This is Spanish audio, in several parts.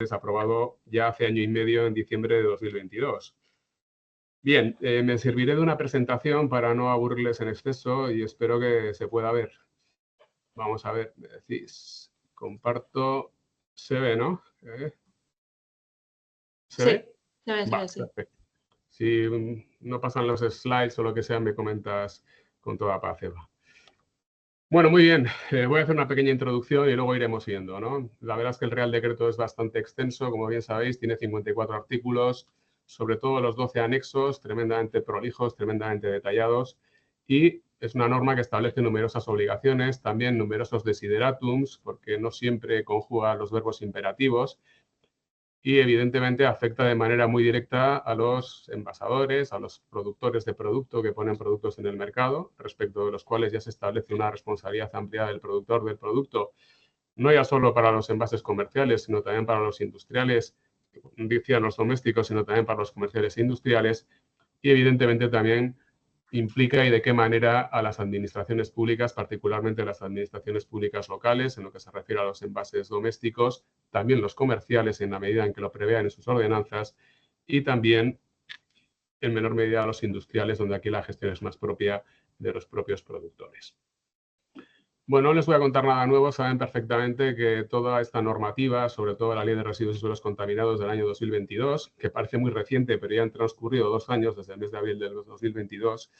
antes aprobado ya hace año y medio, en diciembre de 2022. Bien, me serviré de una presentación para no aburrirles en exceso y espero que se pueda ver. Vamos a ver, me decís, comparto, se ve, ¿no? ¿Se ve? Se ve, Va, sí. perfecto. Si no pasan los slides o lo que sea, me comentas con toda paz, Eva. Bueno, muy bien. Voy a hacer una pequeña introducción y luego iremos viendo, ¿no? La verdad es que el Real Decreto es bastante extenso, como bien sabéis, tiene 54 artículos, sobre todo los 12 anexos, tremendamente prolijos, tremendamente detallados, y es una norma que establece numerosas obligaciones, también numerosos desideratums, porque no siempre conjuga los verbos imperativos, y evidentemente afecta de manera muy directa a los envasadores, a los productores de producto que ponen productos en el mercado, respecto de los cuales ya se establece una responsabilidad ampliada del productor del producto, no ya solo para los envases comerciales, sino también para los industriales, decían los domésticos, sino también para los comerciales e industriales, y evidentemente también implica y de qué manera a las administraciones públicas, particularmente las administraciones públicas locales, en lo que se refiere a los envases domésticos, también los comerciales en la medida en que lo prevean en sus ordenanzas y también en menor medida a los industriales, donde aquí la gestión es más propia de los propios productores. Bueno, no les voy a contar nada nuevo, saben perfectamente que toda esta normativa, sobre todo la Ley de Residuos y Suelos Contaminados del año 2022, que parece muy reciente, pero ya han transcurrido 2 años desde el mes de abril del 2022,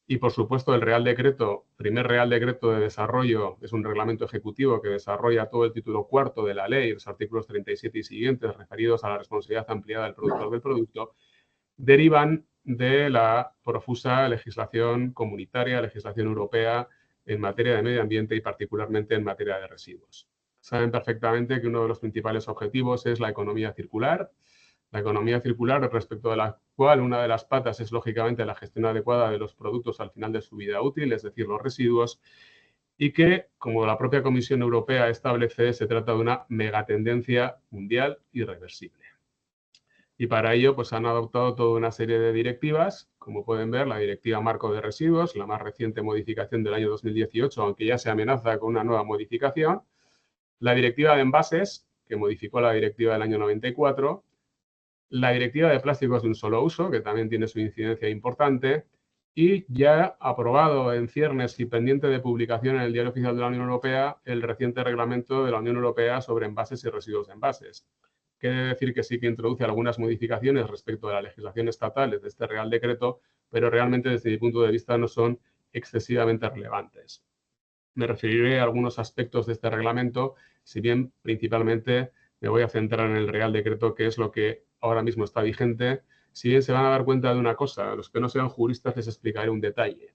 y, por supuesto, el Real Decreto, primer Real Decreto de Desarrollo, es un reglamento ejecutivo que desarrolla todo el título cuarto de la ley, los artículos 37 y siguientes referidos a la responsabilidad ampliada del productor del producto, derivan de la profusa legislación comunitaria, legislación europea en materia de medio ambiente y particularmente en materia de residuos. Saben perfectamente que uno de los principales objetivos es la economía circular. La economía circular, respecto de la cual una de las patas es, lógicamente, la gestión adecuada de los productos al final de su vida útil, es decir, los residuos, y que, como la propia Comisión Europea establece, se trata de una megatendencia mundial irreversible. Y para ello, pues han adoptado toda una serie de directivas, como pueden ver, la Directiva Marco de Residuos, la más reciente modificación del año 2018, aunque ya se amenaza con una nueva modificación, la Directiva de Envases, que modificó la Directiva del año 94, la Directiva de Plásticos de un solo uso, que también tiene su incidencia importante, y ya aprobado en ciernes y pendiente de publicación en el Diario Oficial de la Unión Europea el reciente reglamento de la Unión Europea sobre envases y residuos de envases. Quiere decir que sí que introduce algunas modificaciones respecto a la legislación estatal de este Real Decreto, pero realmente desde mi punto de vista no son excesivamente relevantes. Me referiré a algunos aspectos de este reglamento, si bien principalmente me voy a centrar en el Real Decreto, que es lo que ahora mismo está vigente. Si bien se van a dar cuenta de una cosa, a los que no sean juristas les explicaré un detalle.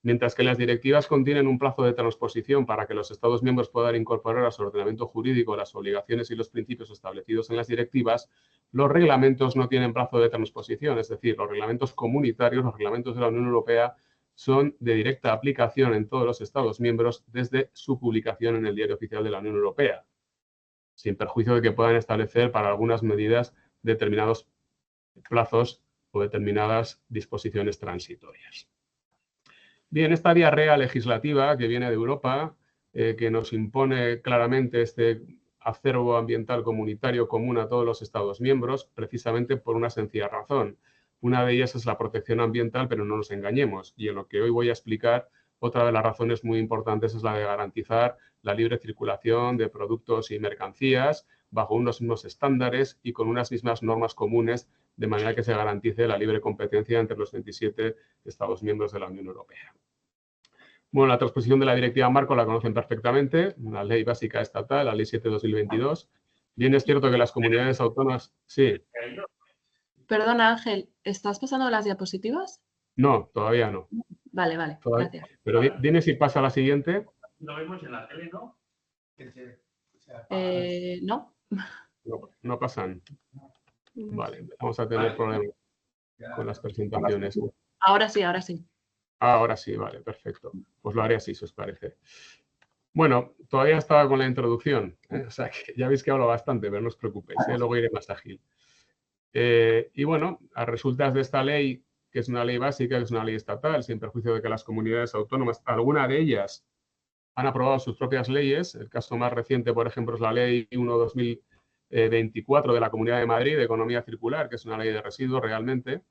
Mientras que las directivas contienen un plazo de transposición para que los Estados miembros puedan incorporar a su ordenamiento jurídico las obligaciones y los principios establecidos en las directivas, los reglamentos no tienen plazo de transposición, es decir, los reglamentos comunitarios, los reglamentos de la Unión Europea, son de directa aplicación en todos los Estados miembros desde su publicación en el Diario Oficial de la Unión Europea, sin perjuicio de que puedan establecer para algunas medidas determinados plazos o determinadas disposiciones transitorias. Bien, esta diarrea legislativa que viene de Europa, que nos impone claramente este acervo ambiental comunitario común a todos los Estados miembros, precisamente por una sencilla razón. Una de ellas es la protección ambiental, pero no nos engañemos. Y en lo que hoy voy a explicar, otra de las razones muy importantes es la de garantizar la libre circulación de productos y mercancías bajo unos mismos estándares y con unas mismas normas comunes, de manera que se garantice la libre competencia entre los 27 Estados miembros de la Unión Europea. Bueno, la transposición de la Directiva Marco la conocen perfectamente, una ley básica estatal, la Ley 7/2022. Bien es cierto que las comunidades autónomas... Sí. Perdona, Ángel, ¿estás pasando las diapositivas? No, todavía no. Vale, gracias. Pero dime si pasa a la siguiente. Lo vemos en la tele, ¿no? No. No pasan. Vale, vamos a tener problemas con las presentaciones. Ahora sí. Ahora sí, vale, perfecto. Pues lo haré así, si os parece. Bueno, todavía estaba con la introducción, o sea que ya veis que hablo bastante, pero no os preocupéis, luego iré más ágil. Y bueno, a resultas de esta ley, que es una ley básica, que es una ley estatal, sin perjuicio de que las comunidades autónomas, alguna de ellas, han aprobado sus propias leyes. El caso más reciente, por ejemplo, es la Ley 1/2000 24 de la Comunidad de Madrid de Economía Circular, que es una ley de residuos realmente,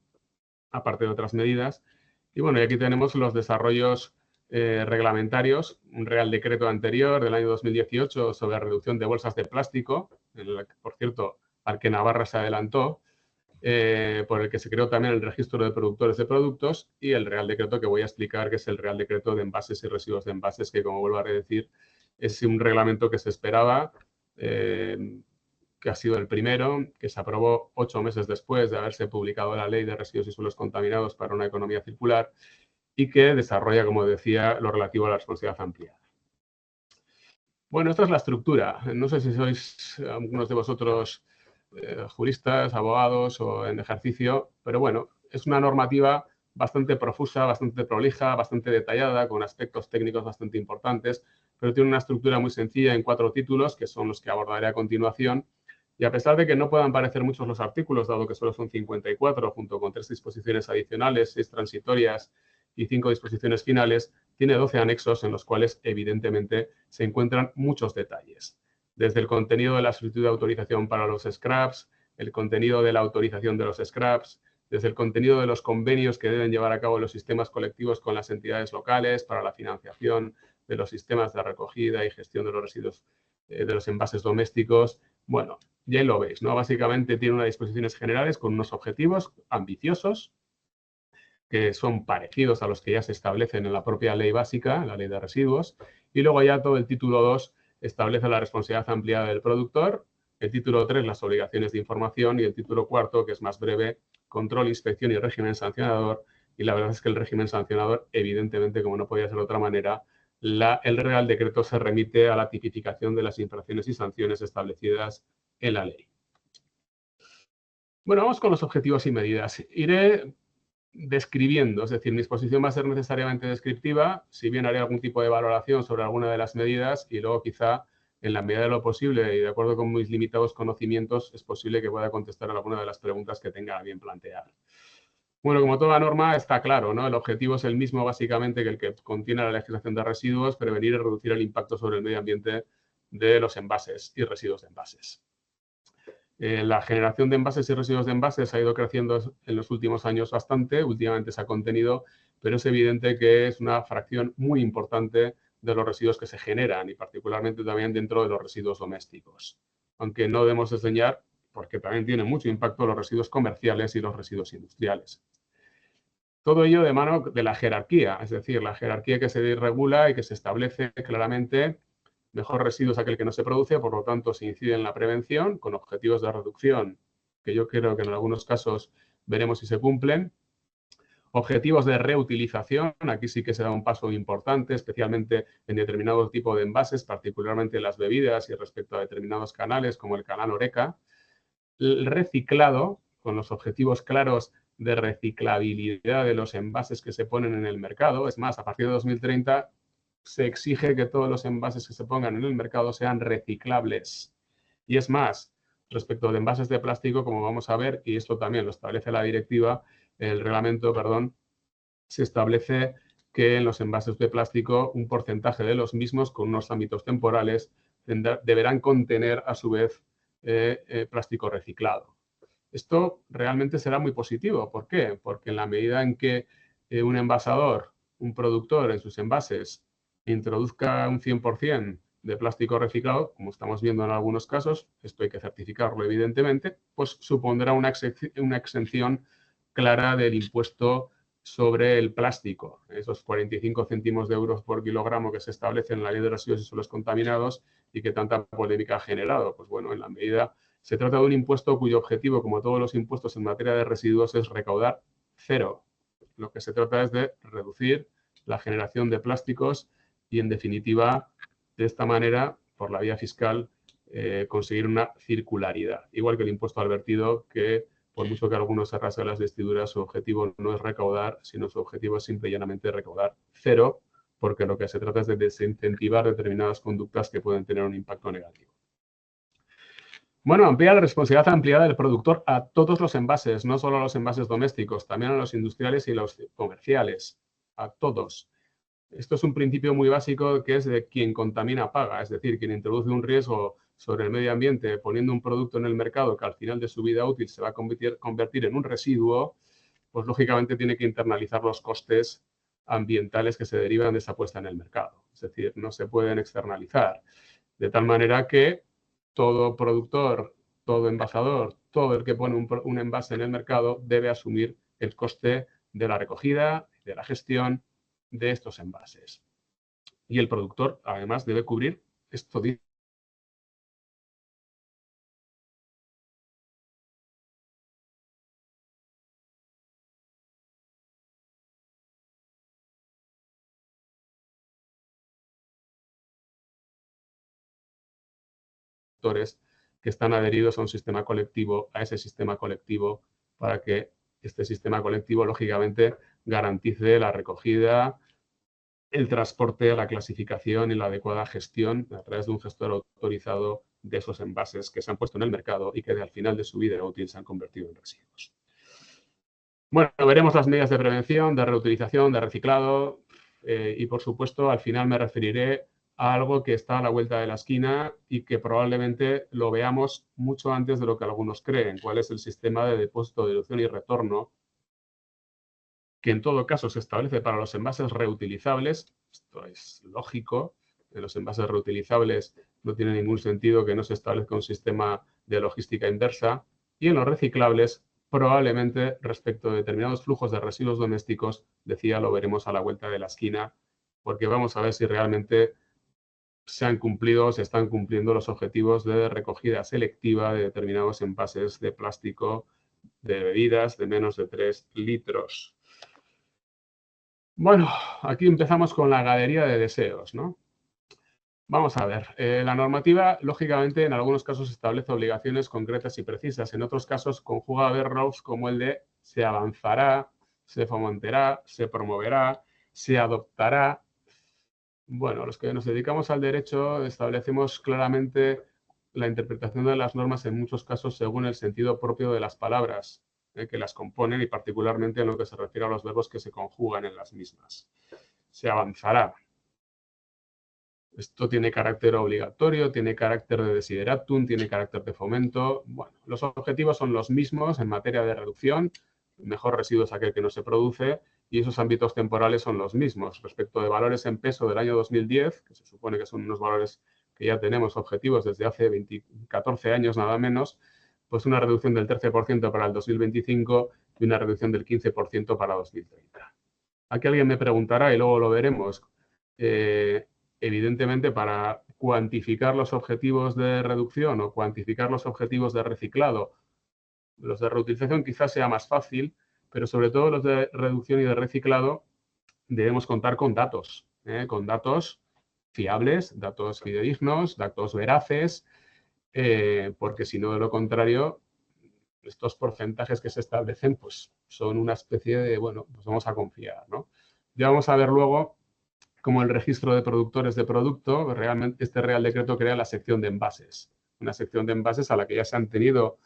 aparte de otras medidas. Y bueno, y aquí tenemos los desarrollos reglamentarios, un Real Decreto anterior del año 2018 sobre reducción de bolsas de plástico, por cierto, al que Navarra se adelantó, por el que se creó también el registro de productores de productos, y el Real Decreto que voy a explicar, que es el Real Decreto de envases y residuos de envases, que, como vuelvo a decir, es un reglamento que se esperaba, que ha sido el primero, que se aprobó 8 meses después de haberse publicado la Ley de Residuos y Suelos Contaminados para una economía circular, y que desarrolla, como decía, lo relativo a la responsabilidad ampliada. Bueno, esta es la estructura. No sé si sois algunos de vosotros juristas, abogados o en ejercicio, pero bueno, es una normativa bastante profusa, bastante prolija, bastante detallada, con aspectos técnicos bastante importantes, pero tiene una estructura muy sencilla en 4 títulos, que son los que abordaré a continuación. Y a pesar de que no puedan parecer muchos los artículos, dado que solo son 54, junto con 3 disposiciones adicionales, 6 transitorias y 5 disposiciones finales, tiene 12 anexos en los cuales, evidentemente, se encuentran muchos detalles. Desde el contenido de la solicitud de autorización para los scraps, el contenido de la autorización de los scraps, desde el contenido de los convenios que deben llevar a cabo los sistemas colectivos con las entidades locales para la financiación de los sistemas de recogida y gestión de los residuos de los envases domésticos. Bueno, ya lo veis, ¿no? Básicamente tiene unas disposiciones generales con unos objetivos ambiciosos que son parecidos a los que ya se establecen en la propia ley básica, la ley de residuos, y luego ya todo el título 2 establece la responsabilidad ampliada del productor, el título 3 las obligaciones de información y el título 4, que es más breve, control, inspección y régimen sancionador. Y la verdad es que el régimen sancionador, evidentemente, como no podía ser de otra manera, el Real Decreto se remite a la tipificación de las infracciones y sanciones establecidas en la ley. Bueno, vamos con los objetivos y medidas. Iré describiendo, es decir, mi exposición va a ser necesariamente descriptiva, si bien haré algún tipo de valoración sobre alguna de las medidas y luego quizá, en la medida de lo posible y de acuerdo con mis limitados conocimientos, es posible que pueda contestar a alguna de las preguntas que tenga a bien plantear. Bueno, como toda norma, está claro, ¿no? El objetivo es el mismo básicamente que el que contiene la legislación de residuos, prevenir y reducir el impacto sobre el medio ambiente de los envases y residuos de envases. La generación de envases y residuos de envases ha ido creciendo en los últimos años bastante, últimamente se ha contenido, pero es evidente que es una fracción muy importante de los residuos que se generan y particularmente también dentro de los residuos domésticos. Aunque no debemos desdeñar, porque también tienen mucho impacto los residuos comerciales y los residuos industriales. Todo ello de mano de la jerarquía, es decir, la jerarquía que se regula y que se establece claramente. Mejor residuo es aquel que no se produce, por lo tanto, se incide en la prevención con objetivos de reducción, que yo creo que en algunos casos veremos si se cumplen. Objetivos de reutilización, aquí sí que se da un paso importante, especialmente en determinado tipo de envases, particularmente en las bebidas y respecto a determinados canales, como el canal Oreca. El reciclado, con los objetivos claros de reciclabilidad de los envases que se ponen en el mercado. Es más, a partir de 2030 se exige que todos los envases que se pongan en el mercado sean reciclables. Y es más, respecto de envases de plástico, como vamos a ver, y esto también lo establece la directiva, el reglamento, perdón, se establece que en los envases de plástico un porcentaje de los mismos con unos ámbitos temporales deberán contener a su vez plástico reciclado. Esto realmente será muy positivo. ¿Por qué? Porque en la medida en que un envasador, un productor en sus envases introduzca un 100% de plástico reciclado, como estamos viendo en algunos casos, esto hay que certificarlo evidentemente, pues supondrá una exención clara del impuesto sobre el plástico. Esos 45 céntimos de euros por kilogramo que se establecen en la ley de residuos y suelos contaminados y que tanta polémica ha generado. Pues bueno, en la medida se trata de un impuesto cuyo objetivo, como todos los impuestos en materia de residuos, es recaudar cero. Lo que se trata es de reducir la generación de plásticos y, en definitiva, de esta manera, por la vía fiscal, conseguir una circularidad. Igual que el impuesto al vertido, que por mucho que algunos se rasguen las vestiduras, su objetivo no es recaudar, sino su objetivo es simple y llanamente recaudar cero, porque lo que se trata es de desincentivar determinadas conductas que pueden tener un impacto negativo. Bueno, amplía la responsabilidad ampliada del productor a todos los envases, no solo a los envases domésticos, también a los industriales y los comerciales, a todos. Esto es un principio muy básico que es de quien contamina paga, es decir, quien introduce un riesgo sobre el medio ambiente poniendo un producto en el mercado que al final de su vida útil se va a convertir en un residuo, pues lógicamente tiene que internalizar los costes ambientales que se derivan de esa puesta en el mercado. Es decir, no se pueden externalizar. De tal manera que todo productor, todo envasador, todo el que pone un envase en el mercado debe asumir el coste de la recogida, de la gestión de estos envases. Y el productor, además, debe cubrir esto. Que están adheridos a un sistema colectivo, a ese sistema colectivo, para que este sistema colectivo, lógicamente, garantice la recogida, el transporte, la clasificación y la adecuada gestión a través de un gestor autorizado de esos envases que se han puesto en el mercado y que al final de su vida útil se han convertido en residuos. Bueno, veremos las medidas de prevención, de reutilización, de reciclado y, por supuesto, al final me referiré a algo que está a la vuelta de la esquina y que probablemente lo veamos mucho antes de lo que algunos creen, cuál es el sistema de depósito, deducción y retorno, que en todo caso se establece para los envases reutilizables. Esto es lógico. En los envases reutilizables no tiene ningún sentido que no se establezca un sistema de logística inversa. Y en los reciclables, probablemente respecto a determinados flujos de residuos domésticos, decía, lo veremos a la vuelta de la esquina, porque vamos a ver si realmente se han cumplido, se están cumpliendo los objetivos de recogida selectiva de determinados envases de plástico de bebidas de menos de 3 litros. Bueno, aquí empezamos con la galería de deseos, ¿no? Vamos a ver, la normativa, lógicamente, en algunos casos establece obligaciones concretas y precisas. En otros casos conjuga verbos como el de se avanzará, se fomentará, se promoverá, se adoptará. Bueno, los que nos dedicamos al derecho establecemos claramente la interpretación de las normas en muchos casos según el sentido propio de las palabras que las componen y particularmente en lo que se refiere a los verbos que se conjugan en las mismas. Se avanzará. Esto tiene carácter obligatorio, tiene carácter de desideratum, tiene carácter de fomento. Bueno, los objetivos son los mismos en materia de reducción. El mejor residuo es aquel que no se produce y esos ámbitos temporales son los mismos. Respecto de valores en peso del año 2010, que se supone que son unos valores que ya tenemos objetivos desde hace 14 años nada menos, pues una reducción del 13% para el 2025 y una reducción del 15% para 2030. Aquí alguien me preguntará, y luego lo veremos, evidentemente para cuantificar los objetivos de reducción o cuantificar los objetivos de reciclado, los de reutilización quizás sea más fácil, pero sobre todo los de reducción y de reciclado debemos contar con datos fiables, datos fidedignos, datos veraces, porque si no, de lo contrario, estos porcentajes que se establecen pues son una especie de, bueno, pues vamos a confiar, ¿no? Ya vamos a ver luego cómo el registro de productores de producto, realmente este Real Decreto crea la sección de envases, una sección de envases a la que ya se han tenido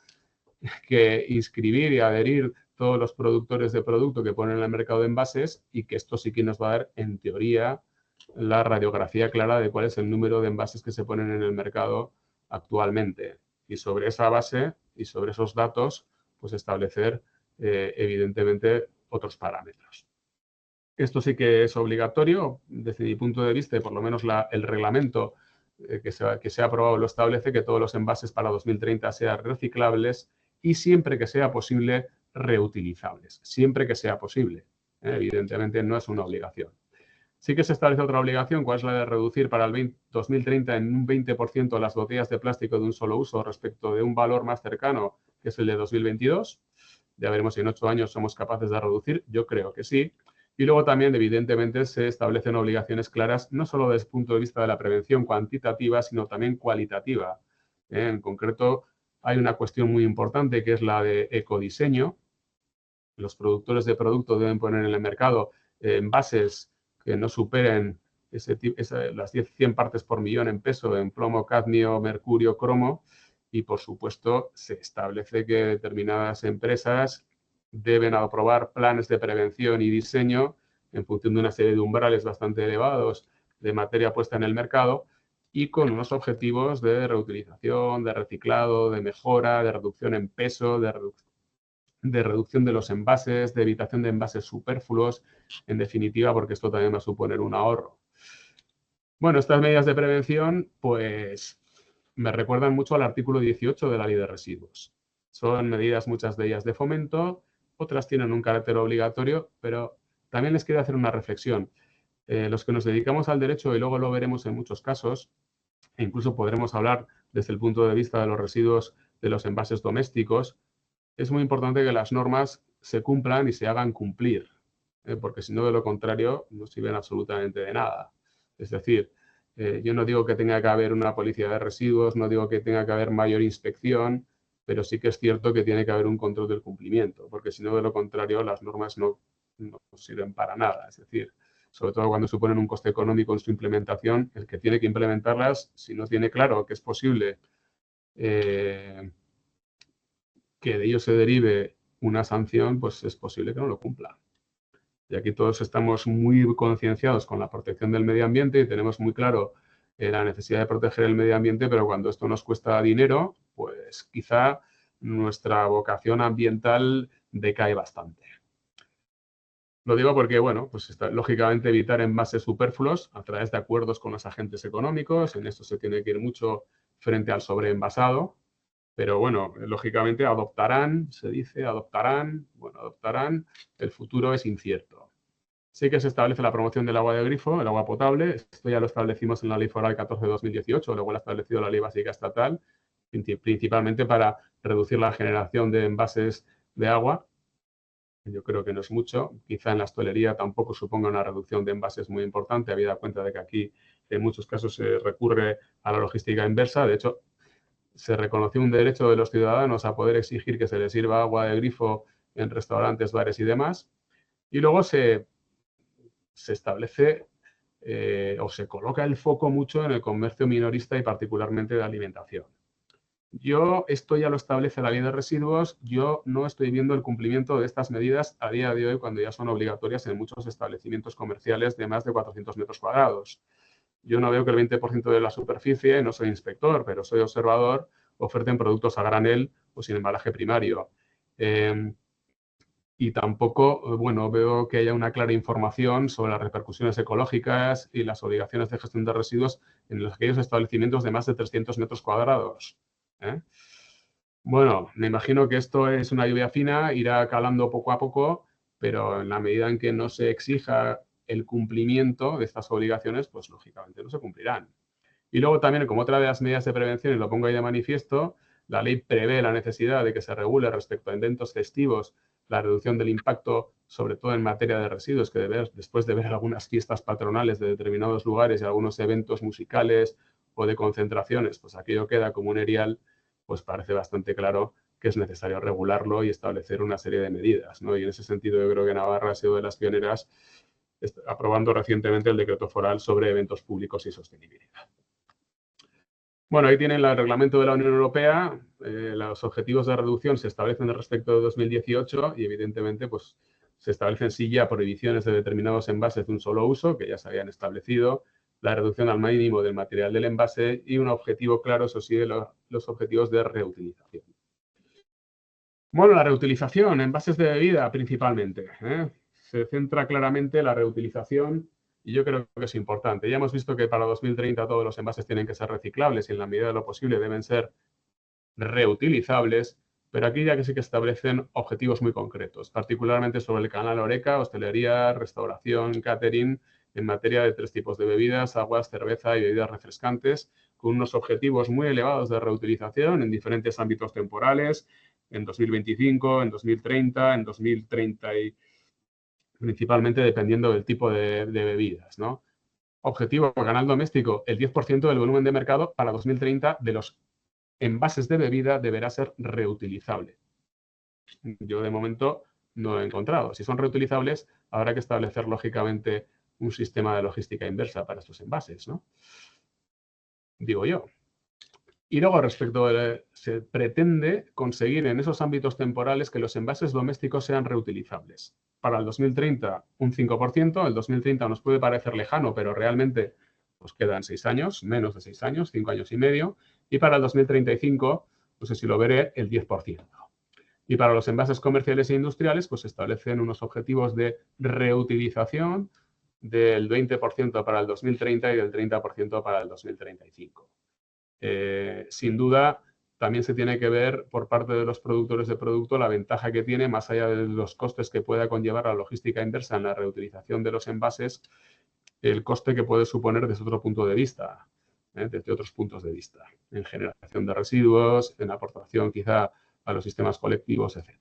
que inscribir y adherir todos los productores de producto que ponen en el mercado de envases y que esto sí que nos va a dar, en teoría, la radiografía clara de cuál es el número de envases que se ponen en el mercado actualmente. Y sobre esa base y sobre esos datos, pues establecer, evidentemente, otros parámetros. Esto sí que es obligatorio, desde mi punto de vista, y por lo menos el reglamento que se ha aprobado lo establece, que todos los envases para 2030 sean reciclables y siempre que sea posible, reutilizables. Siempre que sea posible. Evidentemente no es una obligación. Sí que se establece otra obligación, cuál es la de reducir para el 2030 en un 20% las botellas de plástico de un solo uso respecto de un valor más cercano, que es el de 2022. Ya veremos si en 8 años somos capaces de reducir. Yo creo que sí. Y luego también, evidentemente, se establecen obligaciones claras, no solo desde el punto de vista de la prevención cuantitativa, sino también cualitativa. En concreto, hay una cuestión muy importante que es la de ecodiseño. Los productores de producto deben poner en el mercado envases que no superen las 100 partes por millón en peso en plomo, cadmio, mercurio, cromo. Y, por supuesto, se establece que determinadas empresas deben aprobar planes de prevención y diseño en función de una serie de umbrales bastante elevados de materia puesta en el mercado y con unos objetivos de reutilización, de reciclado, de mejora, de reducción en peso, de reducción de los envases, de evitación de envases superfluos, en definitiva, porque esto también va a suponer un ahorro. Bueno, estas medidas de prevención, pues, me recuerdan mucho al artículo 18 de la Ley de Residuos. Son medidas, muchas de ellas de fomento, otras tienen un carácter obligatorio, pero también les quiero hacer una reflexión. Los que nos dedicamos al derecho, y luego lo veremos en muchos casos, e incluso podremos hablar desde el punto de vista de los residuos de los envases domésticos, es muy importante que las normas se cumplan y se hagan cumplir, porque si no, de lo contrario, no sirven absolutamente de nada. Es decir, yo no digo que tenga que haber una policía de residuos, no digo que tenga que haber mayor inspección, pero sí que es cierto que tiene que haber un control del cumplimiento, porque si no, de lo contrario, las normas no sirven para nada. Es decir, sobre todo cuando suponen un coste económico en su implementación, el que tiene que implementarlas, si no tiene claro que es posible que de ello se derive una sanción, pues es posible que no lo cumpla. Y aquí todos estamos muy concienciados con la protección del medio ambiente y tenemos muy claro la necesidad de proteger el medio ambiente, pero cuando esto nos cuesta dinero, pues quizá nuestra vocación ambiental decae bastante. Lo digo porque, bueno, pues lógicamente evitar envases superfluos a través de acuerdos con los agentes económicos, en esto se tiene que ir mucho frente al sobreenvasado, pero bueno, lógicamente adoptarán, se dice, adoptarán, el futuro es incierto. Sí que se establece la promoción del agua de grifo, el agua potable, esto ya lo establecimos en la Ley Foral 14 de 2018, luego lo ha establecido la Ley Básica Estatal, principalmente para reducir la generación de envases de agua. Yo creo que no es mucho, quizá en la hostelería tampoco suponga una reducción de envases muy importante, habida cuenta de que aquí en muchos casos se recurre a la logística inversa, de hecho se reconoció un derecho de los ciudadanos a poder exigir que se les sirva agua de grifo en restaurantes, bares y demás. Y luego se establece o se coloca el foco mucho en el comercio minorista y particularmente de alimentación. Esto ya lo establece la Ley de Residuos, yo no estoy viendo el cumplimiento de estas medidas a día de hoy cuando ya son obligatorias en muchos establecimientos comerciales de más de 400 metros cuadrados. Yo no veo que el 20% de la superficie, no soy inspector, pero soy observador, oferten productos a granel o sin embalaje primario. Y tampoco, bueno, veo que haya una clara información sobre las repercusiones ecológicas y las obligaciones de gestión de residuos en aquellos establecimientos de más de 300 metros cuadrados. Bueno, me imagino que esto es una lluvia fina, irá calando poco a poco, pero en la medida en que no se exija el cumplimiento de estas obligaciones, pues lógicamente no se cumplirán. Y luego también, como otra de las medidas de prevención, y lo pongo ahí de manifiesto, la ley prevé la necesidad de que se regule respecto a eventos festivos la reducción del impacto, sobre todo en materia de residuos, que después de ver algunas fiestas patronales de determinados lugares y algunos eventos musicales o de concentraciones, pues aquello queda como un erial, pues parece bastante claro que es necesario regularlo y establecer una serie de medidas, ¿no? Y en ese sentido yo creo que Navarra ha sido de las pioneras aprobando recientemente el decreto foral sobre eventos públicos y sostenibilidad. Bueno, ahí tienen el reglamento de la Unión Europea, los objetivos de reducción se establecen respecto de 2018 y evidentemente pues, se establecen sí ya prohibiciones de determinados envases de un solo uso, que ya se habían establecido, la reducción al mínimo del material del envase y un objetivo claro, eso sí, de los objetivos de reutilización. Bueno, la reutilización, envases de bebida principalmente. Se centra claramente la reutilización y yo creo que es importante. Ya hemos visto que para 2030 todos los envases tienen que ser reciclables y en la medida de lo posible deben ser reutilizables, pero aquí ya que sí que establecen objetivos muy concretos, particularmente sobre el canal Horeca, hostelería, restauración, catering, en materia de 3 tipos de bebidas, aguas, cerveza y bebidas refrescantes, con unos objetivos muy elevados de reutilización en diferentes ámbitos temporales, en 2025, en 2030, en 2030 y principalmente dependiendo del tipo de bebidas, ¿no? Objetivo, canal doméstico, el 10% del volumen de mercado para 2030 de los envases de bebida deberá ser reutilizable. Yo de momento no lo he encontrado. Si son reutilizables, habrá que establecer lógicamente un sistema de logística inversa para estos envases, ¿no? Digo yo. Y luego, respecto se pretende conseguir en esos ámbitos temporales que los envases domésticos sean reutilizables. Para el 2030, un 5%. El 2030 nos puede parecer lejano, pero realmente Nos quedan 6 años, menos de 6 años, 5 años y medio. Y para el 2035, no sé si lo veré, el 10%. Y para los envases comerciales e industriales, pues se establecen unos objetivos de reutilización del 20% para el 2030 y del 30% para el 2035. Sin duda, también se tiene que ver por parte de los productores de producto la ventaja que tiene, más allá de los costes que pueda conllevar la logística inversa en la reutilización de los envases, el coste que puede suponer desde otro punto de vista, desde otros puntos de vista, en generación de residuos, en aportación quizá a los sistemas colectivos, etc.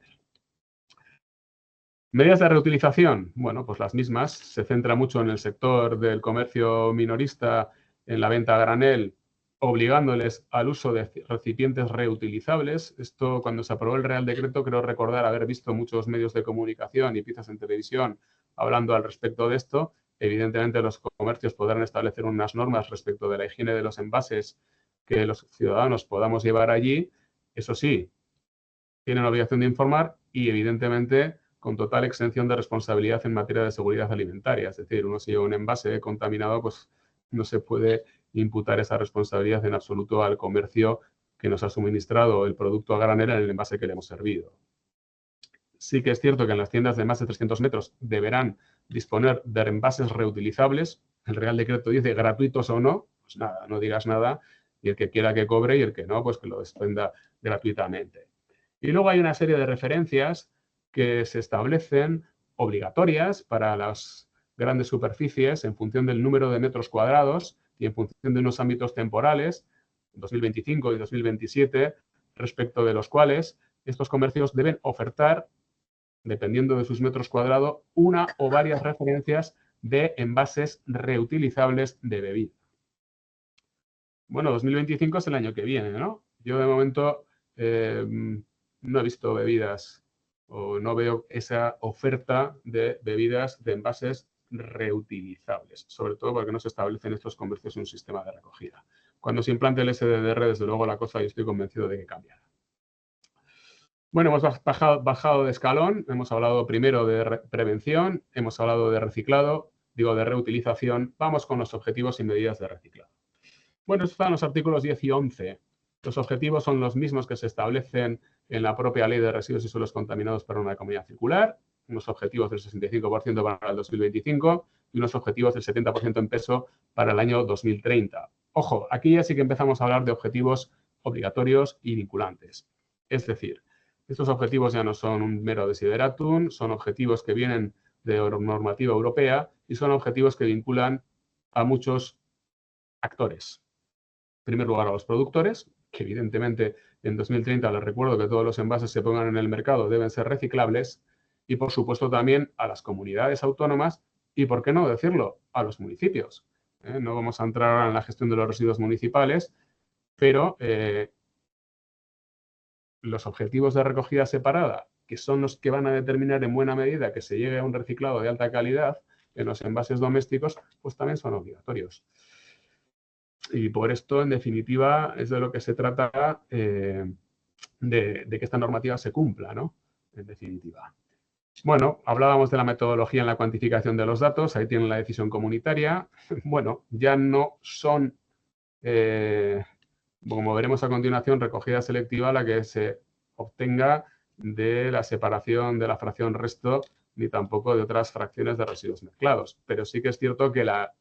Medidas de reutilización, bueno, pues las mismas. Se centra mucho en el sector del comercio minorista, en la venta a granel, obligándoles al uso de recipientes reutilizables. Esto, cuando se aprobó el Real Decreto, creo recordar haber visto muchos medios de comunicación y piezas en televisión hablando al respecto de esto. Evidentemente, los comercios podrán establecer unas normas respecto de la higiene de los envases que los ciudadanos podamos llevar allí. Eso sí, tienen la obligación de informar y, evidentemente, con total exención de responsabilidad en materia de seguridad alimentaria. Es decir, uno si lleva un envase contaminado, pues no se puede imputar esa responsabilidad en absoluto al comercio que nos ha suministrado el producto a granel en el envase que le hemos servido. Sí que es cierto que en las tiendas de más de 300 metros deberán disponer de envases reutilizables. El Real Decreto dice gratuitos o no, pues nada, no digas nada, y el que quiera que cobre y el que no, pues que lo expenda gratuitamente. Y luego hay una serie de referencias que se establecen obligatorias para las grandes superficies en función del número de metros cuadrados y en función de unos ámbitos temporales, 2025 y 2027, respecto de los cuales estos comercios deben ofertar, dependiendo de sus metros cuadrados, una o varias referencias de envases reutilizables de bebida. Bueno, 2025 es el año que viene, ¿no? Yo de momento no he visto bebidas o no veo esa oferta de bebidas de envases reutilizables, sobre todo porque no se establecen estos comercios en un sistema de recogida. Cuando se implante el SDR, desde luego la cosa yo estoy convencido de que cambiará. Bueno, hemos bajado de escalón, hemos hablado primero de prevención, hemos hablado de reciclado, digo de reutilización. Vamos con los objetivos y medidas de reciclado. Bueno, estos están los artículos 10 y 11. Los objetivos son los mismos que se establecen en la propia Ley de Residuos y Suelos Contaminados para una Economía Circular, unos objetivos del 65% para el 2025 y unos objetivos del 70% en peso para el año 2030. Ojo, aquí ya sí que empezamos a hablar de objetivos obligatorios y vinculantes. Es decir, estos objetivos ya no son un mero desideratum, son objetivos que vienen de normativa europea y son objetivos que vinculan a muchos actores. En primer lugar, a los productores, que evidentemente en 2030 les recuerdo que todos los envases que se pongan en el mercado deben ser reciclables, y por supuesto también a las comunidades autónomas y, por qué no decirlo, a los municipios. No vamos a entrar ahora en la gestión de los residuos municipales, pero los objetivos de recogida separada, que son los que van a determinar en buena medida que se llegue a un reciclado de alta calidad en los envases domésticos, pues también son obligatorios. Y por esto, en definitiva, es de lo que se trata de que esta normativa se cumpla, ¿no? En definitiva. Bueno, hablábamos de la metodología en la cuantificación de los datos, ahí tienen la decisión comunitaria. Bueno, ya no son, como veremos a continuación, recogida selectiva la que se obtenga de la separación de la fracción resto, ni tampoco de otras fracciones de residuos mezclados. Pero sí que es cierto que la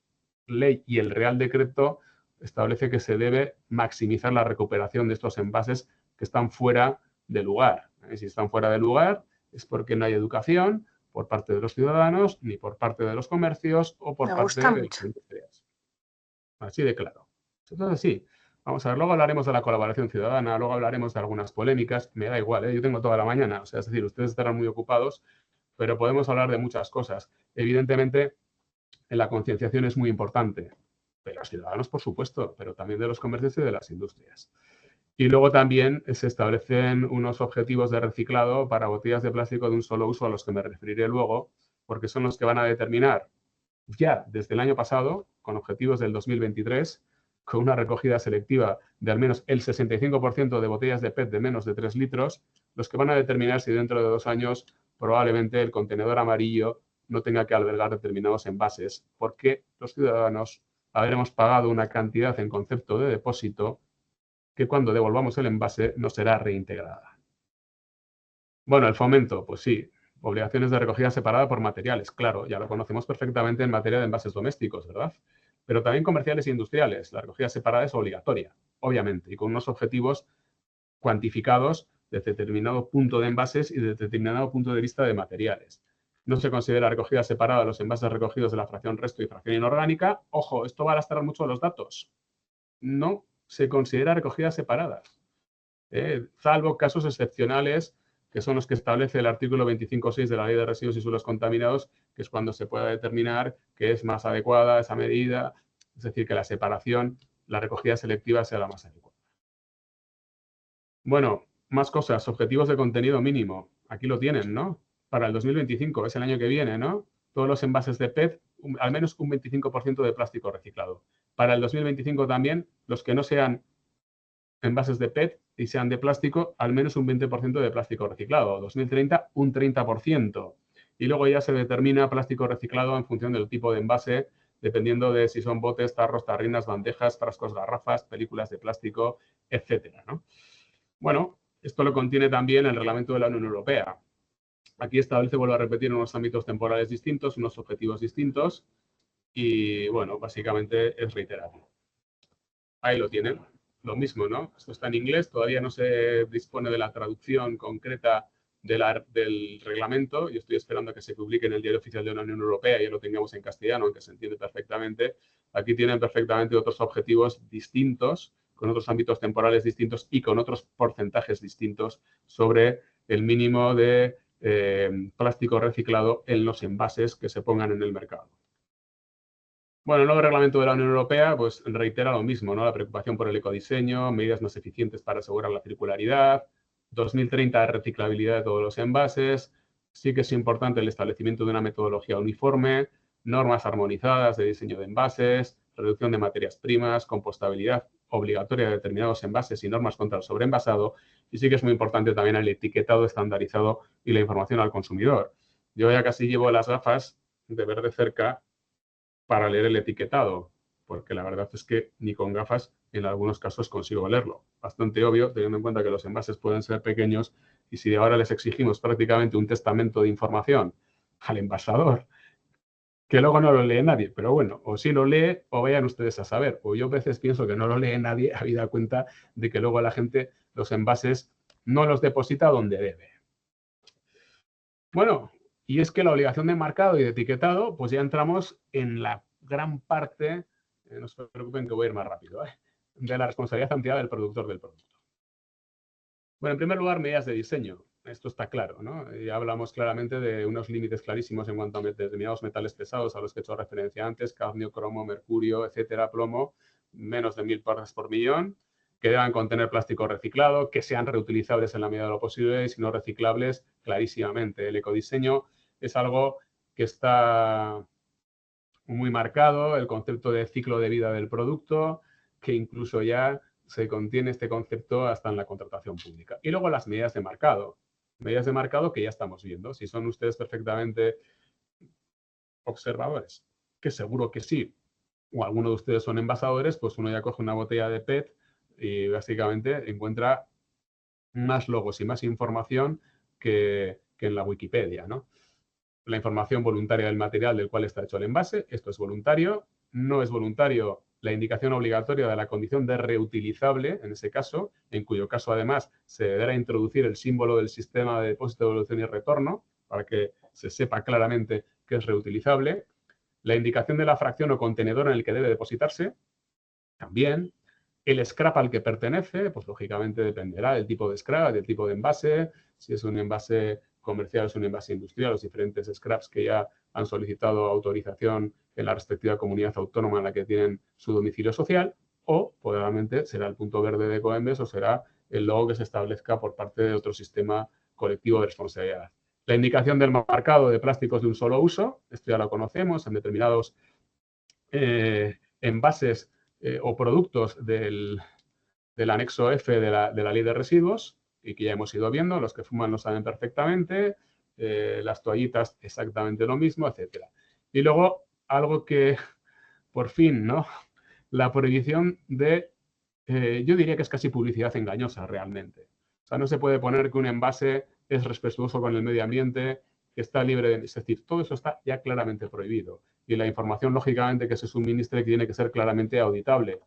ley y el Real Decreto establece que se debe maximizar la recuperación de estos envases que están fuera de lugar. Si están fuera de lugar es porque no hay educación por parte de los ciudadanos, ni por parte de los comercios o por parte de las industrias. Así de claro. Entonces, sí, vamos a ver, luego hablaremos de la colaboración ciudadana, luego hablaremos de algunas polémicas, me da igual, yo tengo toda la mañana, o sea, es decir, ustedes estarán muy ocupados, pero podemos hablar de muchas cosas. Evidentemente, la concienciación es muy importante, de los ciudadanos, por supuesto, pero también de los comercios y de las industrias. Y luego también se establecen unos objetivos de reciclado para botellas de plástico de un solo uso, a los que me referiré luego, porque son los que van a determinar ya desde el año pasado, con objetivos del 2023, con una recogida selectiva de al menos el 65% de botellas de PET de menos de 3 litros, los que van a determinar si dentro de 2 años probablemente el contenedor amarillo no tenga que albergar determinados envases, porque los ciudadanos habremos pagado una cantidad en concepto de depósito que cuando devolvamos el envase no será reintegrada. Bueno, el fomento, pues sí, obligaciones de recogida separada por materiales, claro, ya lo conocemos perfectamente en materia de envases domésticos, ¿verdad? Pero también comerciales e industriales, la recogida separada es obligatoria, obviamente, y con unos objetivos cuantificados desde determinado punto de envases y desde determinado punto de vista de materiales. No se considera recogida separada los envases recogidos de la fracción resto y fracción inorgánica. Ojo, esto va a lastrar mucho los datos. No se considera recogidas separadas, salvo casos excepcionales, que son los que establece el artículo 25.6 de la Ley de Residuos y Suelos Contaminados, que es cuando se pueda determinar que es más adecuada esa medida, es decir, que la separación, la recogida selectiva sea la más adecuada. Bueno, más cosas, objetivos de contenido mínimo. Aquí lo tienen, ¿no? Para el 2025, es el año que viene, ¿no? Todos los envases de PET, al menos un 25% de plástico reciclado. Para el 2025 también, los que no sean envases de PET y sean de plástico, al menos un 20% de plástico reciclado. 2030, un 30%. Y luego ya se determina plástico reciclado en función del tipo de envase, dependiendo de si son botes, tarros, tarrinas, bandejas, frascos, garrafas, películas de plástico, etcétera, ¿no? Bueno, esto lo contiene también el reglamento de la Unión Europea. Aquí establece, vuelvo a repetir, unos ámbitos temporales distintos, unos objetivos distintos y, bueno, básicamente es reiterativo. Ahí lo tienen, lo mismo, ¿no? Esto está en inglés, todavía no se dispone de la traducción concreta del reglamento. Yo estoy esperando a que se publique en el Diario Oficial de la Unión Europea y ya lo tengamos en castellano, aunque se entiende perfectamente. Aquí tienen perfectamente otros objetivos distintos, con otros ámbitos temporales distintos y con otros porcentajes distintos sobre el mínimo de plástico reciclado en los envases que se pongan en el mercado. Bueno, el nuevo reglamento de la Unión Europea pues reitera lo mismo, ¿no? La preocupación por el ecodiseño, medidas más eficientes para asegurar la circularidad, 2030 reciclabilidad de todos los envases. Sí que es importante el establecimiento de una metodología uniforme, normas armonizadas de diseño de envases, reducción de materias primas, compostabilidad obligatoria de determinados envases y normas contra el sobreenvasado. Y sí que es muy importante también el etiquetado estandarizado y la información al consumidor. Yo ya casi llevo las gafas de ver de cerca para leer el etiquetado, porque la verdad es que ni con gafas en algunos casos consigo leerlo. Bastante obvio, teniendo en cuenta que los envases pueden ser pequeños y si de ahora les exigimos prácticamente un testamento de información al envasador, que luego no lo lee nadie, pero bueno, o sí lo lee o vayan ustedes a saber. O yo a veces pienso que no lo lee nadie, habida cuenta de que luego la gente los envases no los deposita donde debe. Bueno, y es que la obligación de marcado y de etiquetado, pues ya entramos en la gran parte, no se preocupen que voy a ir más rápido, de la responsabilidad ampliada del productor del producto. Bueno, en primer lugar, medidas de diseño. Esto está claro, ¿no? Ya hablamos claramente de unos límites clarísimos en cuanto a determinados metales pesados a los que he hecho referencia antes, cadmio, cromo, mercurio, etcétera, plomo, menos de 1000 partes por millón, que deban contener plástico reciclado, que sean reutilizables en la medida de lo posible y si no reciclables, clarísimamente. El ecodiseño es algo que está muy marcado, el concepto de ciclo de vida del producto, que incluso ya se contiene este concepto hasta en la contratación pública. Y luego las medidas de marcado que ya estamos viendo. Si son ustedes perfectamente observadores, que seguro que sí, o alguno de ustedes son envasadores, pues uno ya coge una botella de PET y básicamente encuentra más logos y más información que en la Wikipedia, ¿no? La información voluntaria del material del cual está hecho el envase, esto es voluntario, no es voluntario la indicación obligatoria de la condición de reutilizable, en ese caso, en cuyo caso además se deberá introducir el símbolo del sistema de depósito, devolución y retorno, para que se sepa claramente que es reutilizable, la indicación de la fracción o contenedor en el que debe depositarse, también, el scrap al que pertenece, pues lógicamente dependerá del tipo de scrap, del tipo de envase, si es un envase comercial, es un envase industrial, los diferentes scraps que ya han solicitado autorización en la respectiva comunidad autónoma en la que tienen su domicilio social, o probablemente será el punto verde de Ecoembes o será el logo que se establezca por parte de otro sistema colectivo de responsabilidad. La indicación del marcado de plásticos de un solo uso, esto ya lo conocemos, en determinados envases o productos del anexo F de la Ley de Residuos, y que ya hemos ido viendo, los que fuman lo saben perfectamente, las toallitas exactamente lo mismo, etcétera. Y luego, algo que por fin, ¿no?, la prohibición de, yo diría que es casi publicidad engañosa realmente. O sea, no se puede poner que un envase es respetuoso con el medio ambiente, que está libre de... Es decir, todo eso está ya claramente prohibido. Y la información, lógicamente, que se suministre tiene que ser claramente auditable.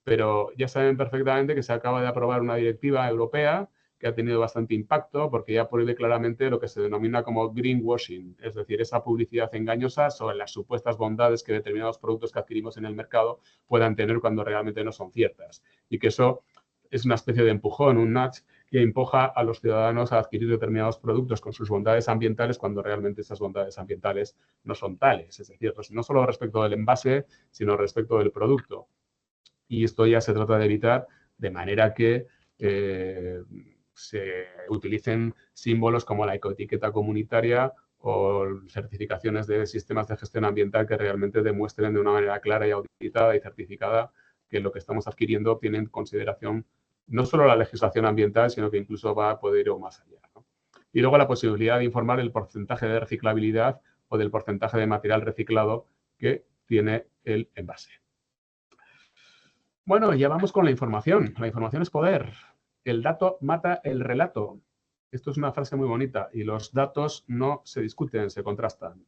Pero ya saben perfectamente que se acaba de aprobar una directiva europea que ha tenido bastante impacto porque ya prohíbe claramente lo que se denomina como greenwashing, es decir, esa publicidad engañosa sobre las supuestas bondades que determinados productos que adquirimos en el mercado puedan tener cuando realmente no son ciertas. Y que eso es una especie de empujón, un nudge, que empuja a los ciudadanos a adquirir determinados productos con sus bondades ambientales cuando realmente esas bondades ambientales no son tales. Es decir, no solo respecto del envase, sino respecto del producto. Y esto ya se trata de evitar de manera que se utilicen símbolos como la ecoetiqueta comunitaria o certificaciones de sistemas de gestión ambiental que realmente demuestren de una manera clara y auditada y certificada que lo que estamos adquiriendo tiene en consideración no solo la legislación ambiental, sino que incluso va a poder ir más allá, ¿no? Y luego la posibilidad de informar el porcentaje de reciclabilidad o del porcentaje de material reciclado que tiene el envase. Bueno, ya vamos con la información. La información es poder. El dato mata el relato. Esto es una frase muy bonita y los datos no se discuten, se contrastan.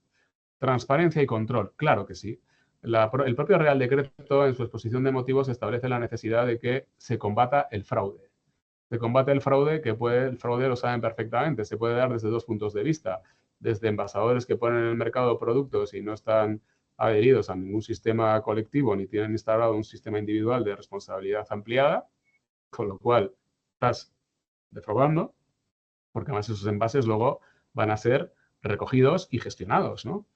Transparencia y control, claro que sí. El propio Real Decreto, en su exposición de motivos, establece la necesidad de que se combata el fraude. Se combate el fraude, el fraude lo saben perfectamente, se puede dar desde dos puntos de vista. Desde envasadores que ponen en el mercado productos y no están adheridos a ningún sistema colectivo ni tienen instalado un sistema individual de responsabilidad ampliada, con lo cual estás defraudando, porque además esos envases luego van a ser recogidos y gestionados, ¿no?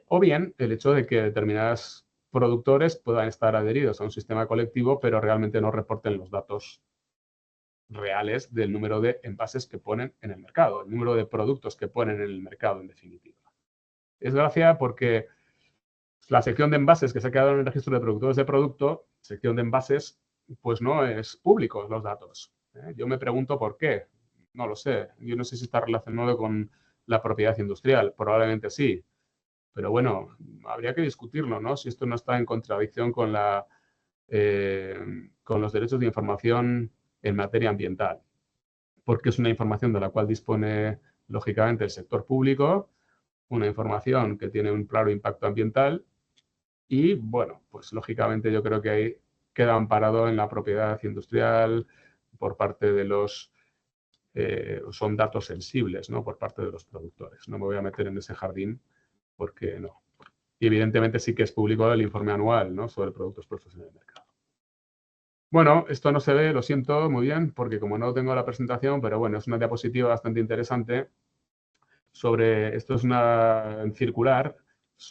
O bien el hecho de que determinados productores puedan estar adheridos a un sistema colectivo, pero realmente no reporten los datos reales del número de envases que ponen en el mercado, el número de productos que ponen en el mercado, en definitiva. Es gracia porque la sección de envases que se ha quedado en el registro de productores de producto, sección de envases, pues no es público los datos. Yo me pregunto por qué. No lo sé. Yo no sé si está relacionado con la propiedad industrial. Probablemente sí. Pero bueno, habría que discutirlo, ¿no? Si esto no está en contradicción con los derechos de información en materia ambiental. Porque es una información de la cual dispone, lógicamente, el sector público, una información que tiene un claro impacto ambiental y, bueno, pues lógicamente yo creo que ahí queda amparado en la propiedad industrial por parte de son datos sensibles, ¿no? Por parte de los productores. No me voy a meter en ese jardín porque no. Y evidentemente sí que es público el informe anual, ¿no? Sobre productos puestos en el mercado. Bueno, esto no se ve, lo siento muy bien, porque como no tengo la presentación, pero bueno, es una diapositiva bastante interesante esto es una circular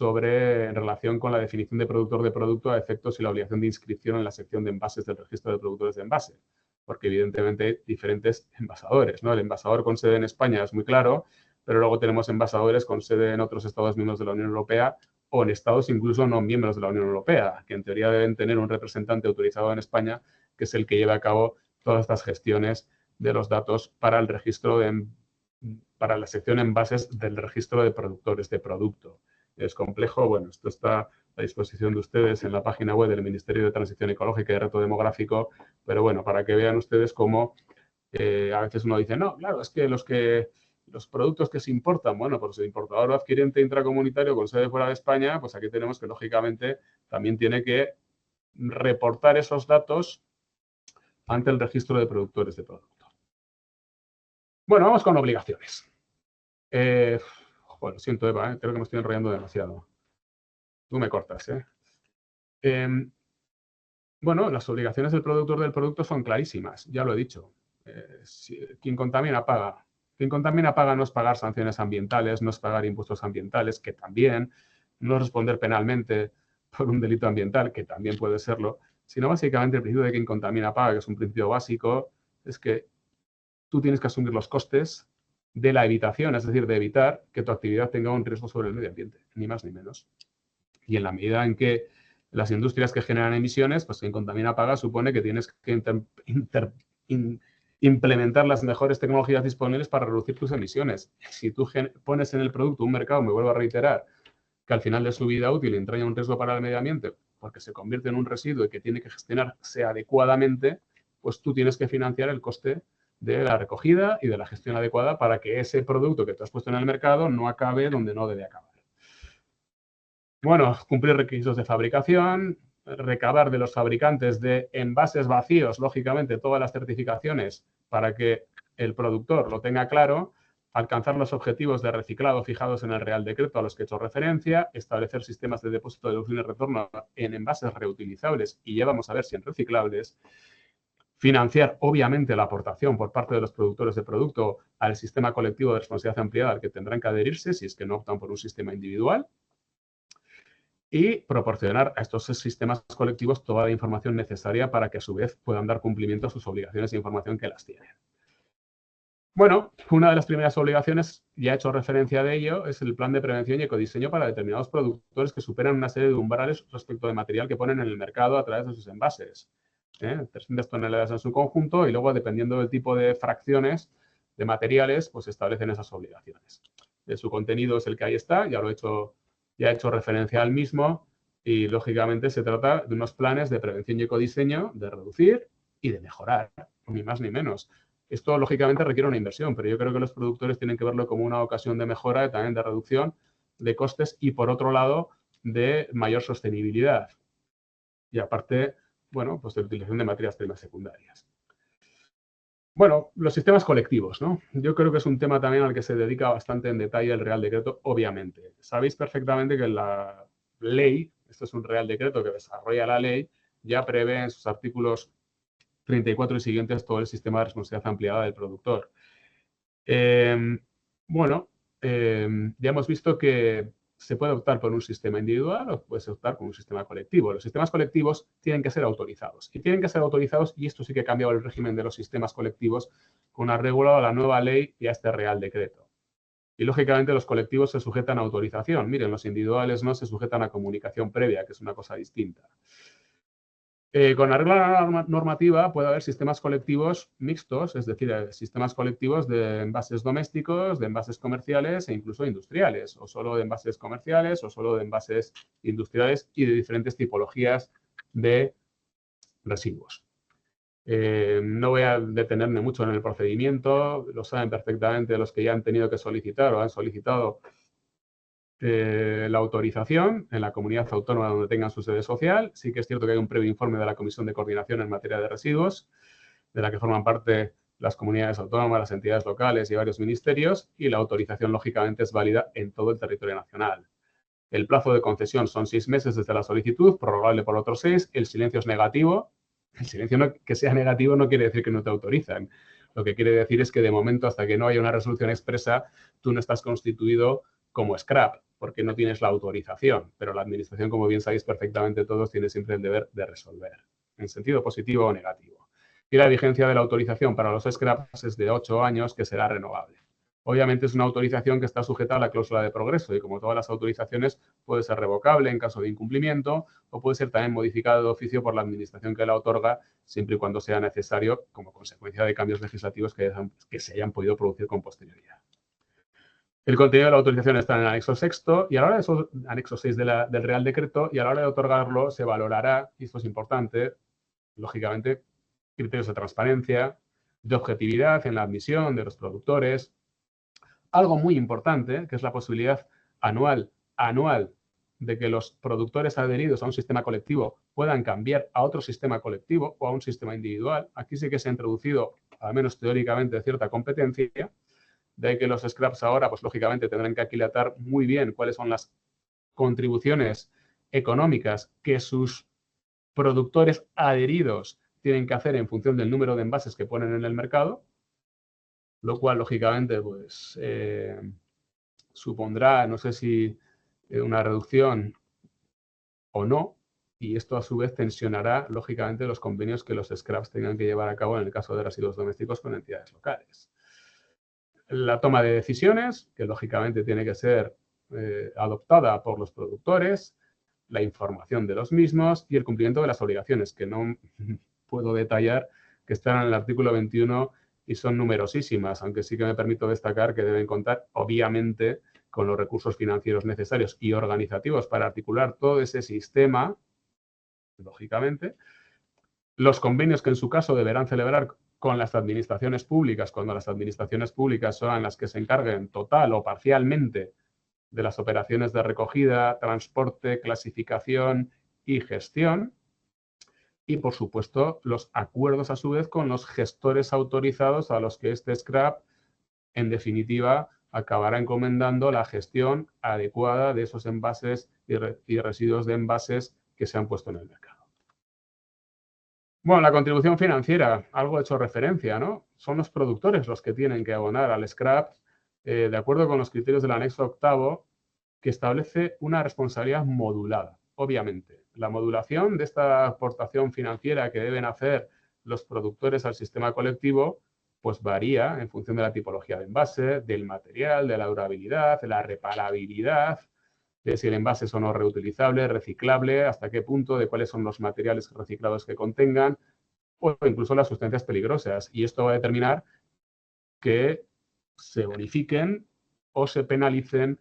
en relación con la definición de productor de producto a efectos y la obligación de inscripción en la sección de envases del registro de productores de envase, porque evidentemente hay diferentes envasadores, ¿no? El envasador con sede en España es muy claro, pero luego tenemos envasadores con sede en otros Estados miembros de la Unión Europea o en estados incluso no miembros de la Unión Europea, que en teoría deben tener un representante autorizado en España, que es el que lleva a cabo todas estas gestiones de los datos para el registro para la sección envases del registro de productores de producto. Es complejo, bueno, esto está a disposición de ustedes en la página web del Ministerio de Transición Ecológica y Reto Demográfico, pero bueno, para que vean ustedes cómo a veces uno dice, no, claro, es que los productos que se importan, bueno, pues el importador o adquirente intracomunitario con sede fuera de España, pues aquí tenemos que, lógicamente, también tiene que reportar esos datos ante el registro de productores de producto. Bueno, vamos con obligaciones. Lo siento, Eva, creo que me estoy enrollando demasiado. Tú me cortas, bueno, las obligaciones del productor del producto son clarísimas, ya lo he dicho. Quien contamina paga. Quien contamina paga no es pagar sanciones ambientales, no es pagar impuestos ambientales, que también, no es responder penalmente por un delito ambiental, que también puede serlo, sino básicamente el principio de quien contamina paga, que es un principio básico, es que tú tienes que asumir los costes de la evitación, es decir, de evitar que tu actividad tenga un riesgo sobre el medio ambiente, ni más ni menos. Y en la medida en que las industrias que generan emisiones, pues quien contamina paga, supone que tienes que implementar las mejores tecnologías disponibles para reducir tus emisiones. Si tú pones en el producto un mercado, me vuelvo a reiterar, que al final de su vida útil entraña un riesgo para el medio ambiente, porque se convierte en un residuo y que tiene que gestionarse adecuadamente, pues tú tienes que financiar el coste de la recogida y de la gestión adecuada para que ese producto que tú has puesto en el mercado no acabe donde no debe acabar. Bueno, cumplir requisitos de fabricación, recabar de los fabricantes de envases vacíos, lógicamente, todas las certificaciones para que el productor lo tenga claro, alcanzar los objetivos de reciclado fijados en el Real Decreto a los que he hecho referencia, establecer sistemas de depósito, devolución y retorno en envases reutilizables y ya vamos a ver si en reciclables, financiar, obviamente, la aportación por parte de los productores de producto al sistema colectivo de responsabilidad ampliada al que tendrán que adherirse si es que no optan por un sistema individual, y proporcionar a estos sistemas colectivos toda la información necesaria para que a su vez puedan dar cumplimiento a sus obligaciones de información que las tienen. Bueno, una de las primeras obligaciones, ya he hecho referencia de ello, es el plan de prevención y ecodiseño para determinados productores que superan una serie de umbrales respecto de material que ponen en el mercado a través de sus envases. 300 toneladas en su conjunto y luego, dependiendo del tipo de fracciones de materiales, pues establecen esas obligaciones. Su contenido es el que ahí está, ya he hecho referencia al mismo y, lógicamente, se trata de unos planes de prevención y ecodiseño, de reducir y de mejorar, ni más ni menos. Esto, lógicamente, requiere una inversión, pero yo creo que los productores tienen que verlo como una ocasión de mejora y también de reducción de costes y, por otro lado, de mayor sostenibilidad. Y, aparte, bueno, pues de utilización de materias primas secundarias. Bueno, los sistemas colectivos, ¿no? Yo creo que es un tema también al que se dedica bastante en detalle el Real Decreto, obviamente. Sabéis perfectamente que la ley, esto es un Real Decreto que desarrolla la ley, ya prevé en sus artículos 34 y siguientes todo el sistema de responsabilidad ampliada del productor. Ya hemos visto que se puede optar por un sistema individual o puede optar por un sistema colectivo. Los sistemas colectivos tienen que ser autorizados. Y tienen que ser autorizados, y esto sí que ha cambiado el régimen de los sistemas colectivos con una regulado la nueva ley y a este Real Decreto. Y, lógicamente, los colectivos se sujetan a autorización. Miren, los individuales no se sujetan a comunicación previa, que es una cosa distinta. Con la regla normativa puede haber sistemas colectivos mixtos, es decir, sistemas colectivos de envases domésticos, de envases comerciales e incluso industriales, o solo de envases comerciales o solo de envases industriales y de diferentes tipologías de residuos. No voy a detenerme mucho en el procedimiento, lo saben perfectamente los que ya han tenido que solicitar o han solicitado la autorización en la comunidad autónoma donde tengan su sede social. Sí que es cierto que hay un previo informe de la Comisión de Coordinación en materia de residuos, de la que forman parte las comunidades autónomas, las entidades locales y varios ministerios, y la autorización, lógicamente, es válida en todo el territorio nacional. El plazo de concesión son 6 meses desde la solicitud, prorrogable por otros 6. El silencio es negativo. El silencio que sea negativo no quiere decir que no te autorizan. Lo que quiere decir es que, de momento, hasta que no haya una resolución expresa, tú no estás constituido como scrap, porque no tienes la autorización. Pero la Administración, como bien sabéis perfectamente todos, tiene siempre el deber de resolver, en sentido positivo o negativo. Y la vigencia de la autorización para los scraps es de 8 años, que será renovable. Obviamente es una autorización que está sujeta a la cláusula de progreso y, como todas las autorizaciones, puede ser revocable en caso de incumplimiento o puede ser también modificada de oficio por la Administración que la otorga, siempre y cuando sea necesario, como consecuencia de cambios legislativos que se hayan podido producir con posterioridad. El contenido de la autorización está en el anexo sexto y a la hora de anexo 6 del Real Decreto, y a la hora de otorgarlo se valorará, y esto es importante, lógicamente, criterios de transparencia, de objetividad en la admisión de los productores. Algo muy importante, que es la posibilidad anual de que los productores adheridos a un sistema colectivo puedan cambiar a otro sistema colectivo o a un sistema individual. Aquí sí que se ha introducido, al menos teóricamente, cierta competencia, de que los scraps ahora, pues lógicamente, tendrán que aquilatar muy bien cuáles son las contribuciones económicas que sus productores adheridos tienen que hacer en función del número de envases que ponen en el mercado, lo cual, lógicamente, pues supondrá, no sé si una reducción o no, y esto a su vez tensionará, lógicamente, los convenios que los scraps tengan que llevar a cabo en el caso de residuos domésticos con entidades locales. La toma de decisiones, que lógicamente tiene que ser adoptada por los productores, la información de los mismos y el cumplimiento de las obligaciones, que no puedo detallar, que están en el artículo 21 y son numerosísimas, aunque sí que me permito destacar que deben contar, obviamente, con los recursos financieros necesarios y organizativos para articular todo ese sistema lógicamente. Los convenios que en su caso deberán celebrar con las administraciones públicas, cuando las administraciones públicas son las que se encarguen total o parcialmente de las operaciones de recogida, transporte, clasificación y gestión. Y, por supuesto, los acuerdos a su vez con los gestores autorizados a los que este scrap, en definitiva, acabará encomendando la gestión adecuada de esos envases y residuos de envases que se han puesto en el mercado. Bueno, la contribución financiera, algo he hecho referencia, ¿no? Son los productores los que tienen que abonar al scrap de acuerdo con los criterios del anexo octavo, que establece una responsabilidad modulada, obviamente. La modulación de esta aportación financiera que deben hacer los productores al sistema colectivo, pues varía en función de la tipología de envase, del material, de la durabilidad, de la reparabilidad, de si el envase es o no reutilizable, reciclable, hasta qué punto, de cuáles son los materiales reciclados que contengan, o incluso las sustancias peligrosas. Y esto va a determinar que se bonifiquen o se penalicen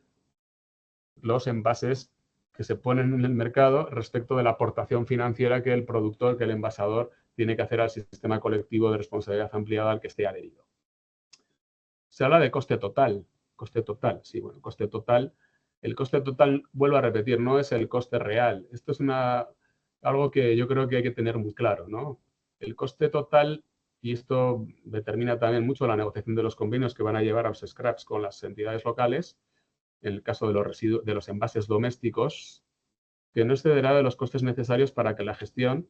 los envases que se ponen en el mercado respecto de la aportación financiera que el productor, que el envasador, tiene que hacer al sistema colectivo de responsabilidad ampliada al que esté adherido. Se habla de coste total. Coste total, sí, bueno, coste total. El coste total, vuelvo a repetir, no es el coste real. Esto es algo que yo creo que hay que tener muy claro, ¿no? El coste total, y esto determina también mucho la negociación de los convenios que van a llevar a los scraps con las entidades locales, en el caso de los residuos, de los envases domésticos, que no excederá de los costes necesarios para que la gestión,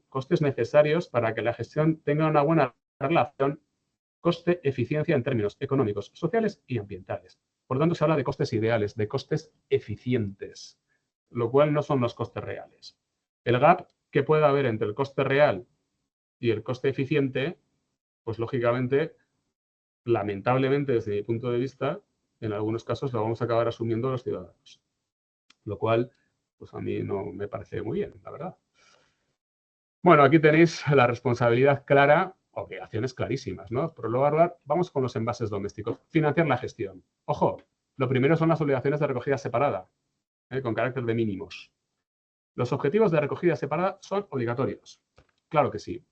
tenga una buena relación coste-eficiencia en términos económicos, sociales y ambientales. Por lo tanto, se habla de costes ideales, de costes eficientes, lo cual no son los costes reales. El gap que pueda haber entre el coste real y el coste eficiente, pues lógicamente, lamentablemente desde mi punto de vista, en algunos casos lo vamos a acabar asumiendo los ciudadanos. Lo cual, pues a mí no me parece muy bien, la verdad. Bueno, aquí tenéis la responsabilidad clara, obligaciones clarísimas, ¿no? Pero luego vamos con los envases domésticos. Financiar la gestión. Ojo, lo primero son las obligaciones de recogida separada, con carácter de mínimos. Los objetivos de recogida separada son obligatorios. Claro que sí.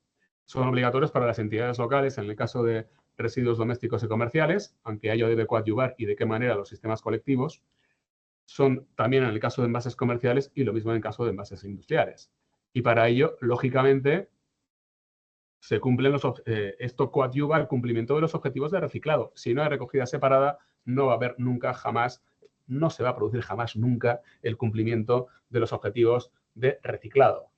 Son obligatorios para las entidades locales en el caso de residuos domésticos y comerciales, aunque ello debe coadyuvar y de qué manera los sistemas colectivos. Son también en el caso de envases comerciales y lo mismo en el caso de envases industriales. Y para ello, lógicamente, se cumplen esto coadyuva el cumplimiento de los objetivos de reciclado. Si no hay recogida separada, no va a haber nunca, jamás, no se va a producir jamás, nunca, el cumplimiento de los objetivos de reciclado.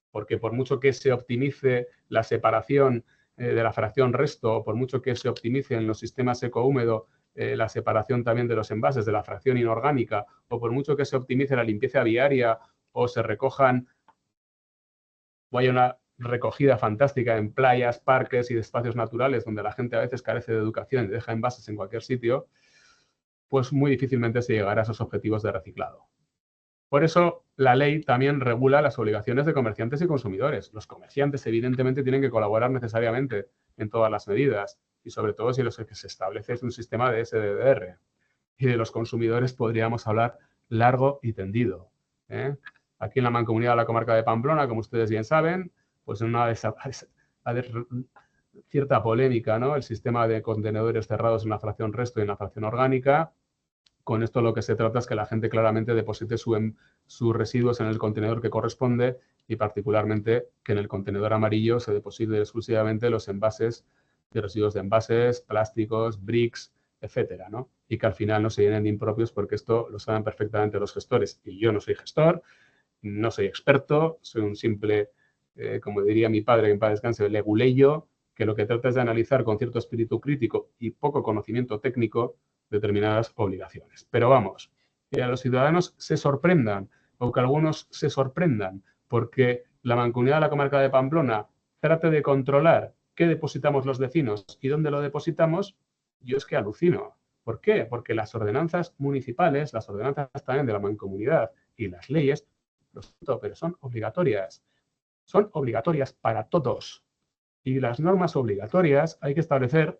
Porque por mucho que se optimice la separación de la fracción resto, o por mucho que se optimice en los sistemas eco-húmedo la separación también de los envases de la fracción inorgánica, o por mucho que se optimice la limpieza viaria o se recojan o haya una recogida fantástica en playas, parques y de espacios naturales donde la gente a veces carece de educación y deja envases en cualquier sitio, pues muy difícilmente se llegará a esos objetivos de reciclado. Por eso, la ley también regula las obligaciones de comerciantes y consumidores. Los comerciantes, evidentemente, tienen que colaborar necesariamente en todas las medidas y, sobre todo, si lo que se establece es un sistema de SDDR. Y de los consumidores podríamos hablar largo y tendido, ¿eh? Aquí en la Mancomunidad de la Comarca de Pamplona, como ustedes bien saben, pues en una cierta polémica, ¿no? El sistema de contenedores cerrados en la fracción resto y en la fracción orgánica. Con esto lo que se trata es que la gente claramente deposite sus residuos en el contenedor que corresponde y particularmente que en el contenedor amarillo se deposite exclusivamente los envases de residuos de envases, plásticos, bricks, etcétera, ¿no? Y que al final no se llenen de impropios porque esto lo saben perfectamente los gestores. Y yo no soy gestor, no soy experto, soy un simple, como diría mi padre, que en paz descanse, leguleyo, que lo que trata es de analizar con cierto espíritu crítico y poco conocimiento técnico determinadas obligaciones. Pero vamos, que a los ciudadanos se sorprendan o que algunos se sorprendan porque la Mancomunidad de la Comarca de Pamplona trate de controlar qué depositamos los vecinos y dónde lo depositamos, yo es que alucino. ¿Por qué? Porque las ordenanzas municipales, las ordenanzas también de la Mancomunidad y las leyes, pero son obligatorias. Son obligatorias para todos. Y las normas obligatorias hay que establecer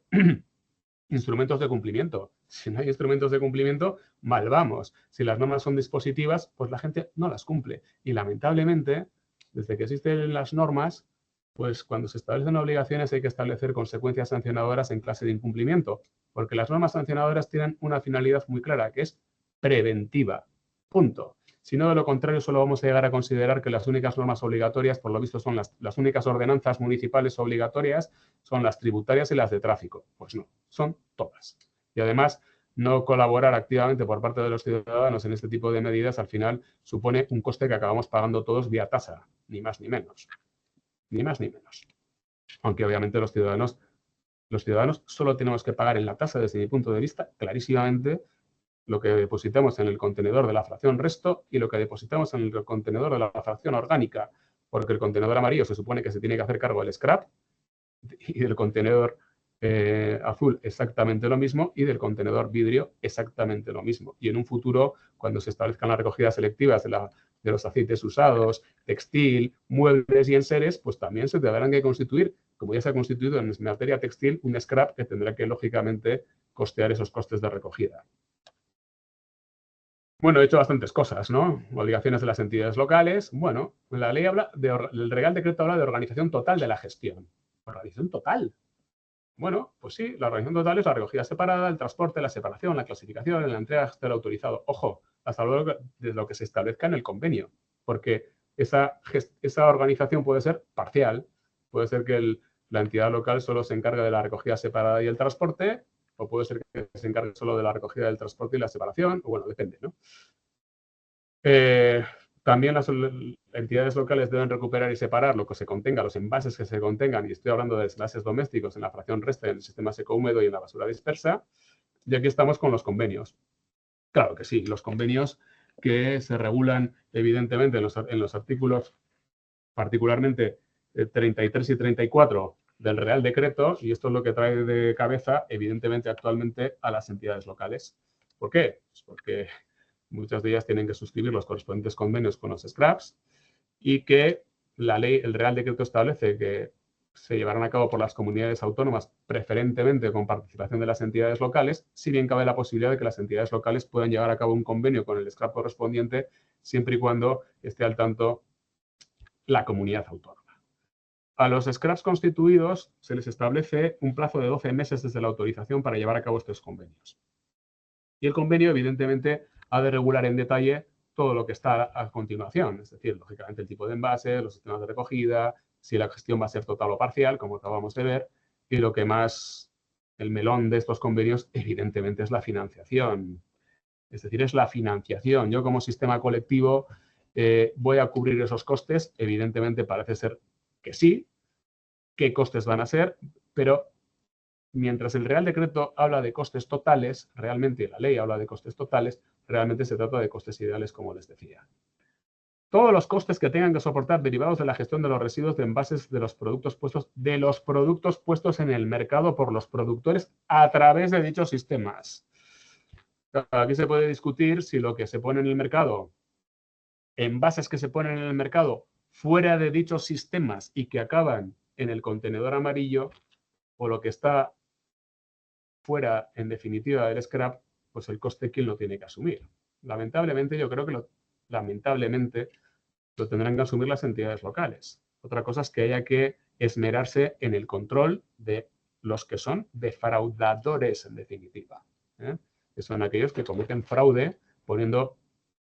instrumentos de cumplimiento. Si no hay instrumentos de cumplimiento, mal vamos. Si las normas son dispositivas, pues la gente no las cumple. Y lamentablemente, desde que existen las normas, pues cuando se establecen obligaciones hay que establecer consecuencias sancionadoras en clase de incumplimiento, porque las normas sancionadoras tienen una finalidad muy clara, que es preventiva. Punto. Si no, de lo contrario, solo vamos a llegar a considerar que las únicas normas obligatorias, por lo visto, son las únicas ordenanzas municipales obligatorias, son las tributarias y las de tráfico. Pues no, son todas. Y además, no colaborar activamente por parte de los ciudadanos en este tipo de medidas, al final, supone un coste que acabamos pagando todos vía tasa, ni más ni menos. Ni más ni menos. Aunque obviamente los ciudadanos solo tenemos que pagar en la tasa, desde mi punto de vista, clarísimamente, lo que depositamos en el contenedor de la fracción resto y lo que depositamos en el contenedor de la fracción orgánica, porque el contenedor amarillo se supone que se tiene que hacer cargo del scrap y del contenedor azul exactamente lo mismo y del contenedor vidrio exactamente lo mismo. Y en un futuro, cuando se establezcan las recogidas selectivas de los aceites usados, textil, muebles y enseres, pues también se tendrán que constituir, como ya se ha constituido en materia textil, un scrap que tendrá que, lógicamente, costear esos costes de recogida. Bueno, he hecho bastantes cosas, ¿no? Obligaciones de las entidades locales. Bueno, la ley habla el Real Decreto habla de organización total de la gestión. ¿Organización total? Bueno, pues sí, la organización total es la recogida separada, el transporte, la separación, la clasificación, la entrega del autorizado. Ojo, hasta luego de lo que se establezca en el convenio, porque esa organización puede ser parcial. Puede ser que la entidad local solo se encargue de la recogida separada y el transporte, o puede ser que se encargue solo de la recogida del transporte y la separación, o bueno, depende, ¿no? También las entidades locales deben recuperar y separar lo que se contenga, los envases que se contengan, y estoy hablando de envases domésticos en la fracción resto, en el sistema seco húmedo y en la basura dispersa. Y aquí estamos con los convenios. Claro que sí, los convenios que se regulan evidentemente en los artículos, particularmente 33 y 34 del Real Decreto, y esto es lo que trae de cabeza, evidentemente, actualmente a las entidades locales. ¿Por qué? Pues porque muchas de ellas tienen que suscribir los correspondientes convenios con los scraps y que la ley, el Real Decreto establece que se llevarán a cabo por las comunidades autónomas, preferentemente con participación de las entidades locales, si bien cabe la posibilidad de que las entidades locales puedan llevar a cabo un convenio con el scrap correspondiente, siempre y cuando esté al tanto la comunidad autónoma. A los scraps constituidos se les establece un plazo de 12 meses desde la autorización para llevar a cabo estos convenios. Y el convenio, evidentemente, ha de regular en detalle todo lo que está a continuación, es decir, lógicamente el tipo de envase, los sistemas de recogida, si la gestión va a ser total o parcial, como acabamos de ver, y lo que más, el melón de estos convenios, evidentemente, es la financiación. Es decir, es la financiación. Yo como sistema colectivo voy a cubrir esos costes, evidentemente parece ser que sí. ¿Qué costes van a ser? Pero mientras el Real Decreto habla de costes totales, realmente la ley habla de costes totales, realmente se trata de costes ideales, como les decía. Todos los costes que tengan que soportar derivados de la gestión de los residuos de envases de los productos puestos en el mercado por los productores a través de dichos sistemas. Aquí se puede discutir si lo que se pone en el mercado, envases que se ponen en el mercado fuera de dichos sistemas y que acaban en el contenedor amarillo, o lo que está fuera, en definitiva, del scrap, pues el coste, ¿quién lo tiene que asumir? Lamentablemente, yo creo que lamentablemente lo tendrán que asumir las entidades locales. Otra cosa es que haya que esmerarse en el control de los que son defraudadores, en definitiva, que son aquellos que cometen fraude poniendo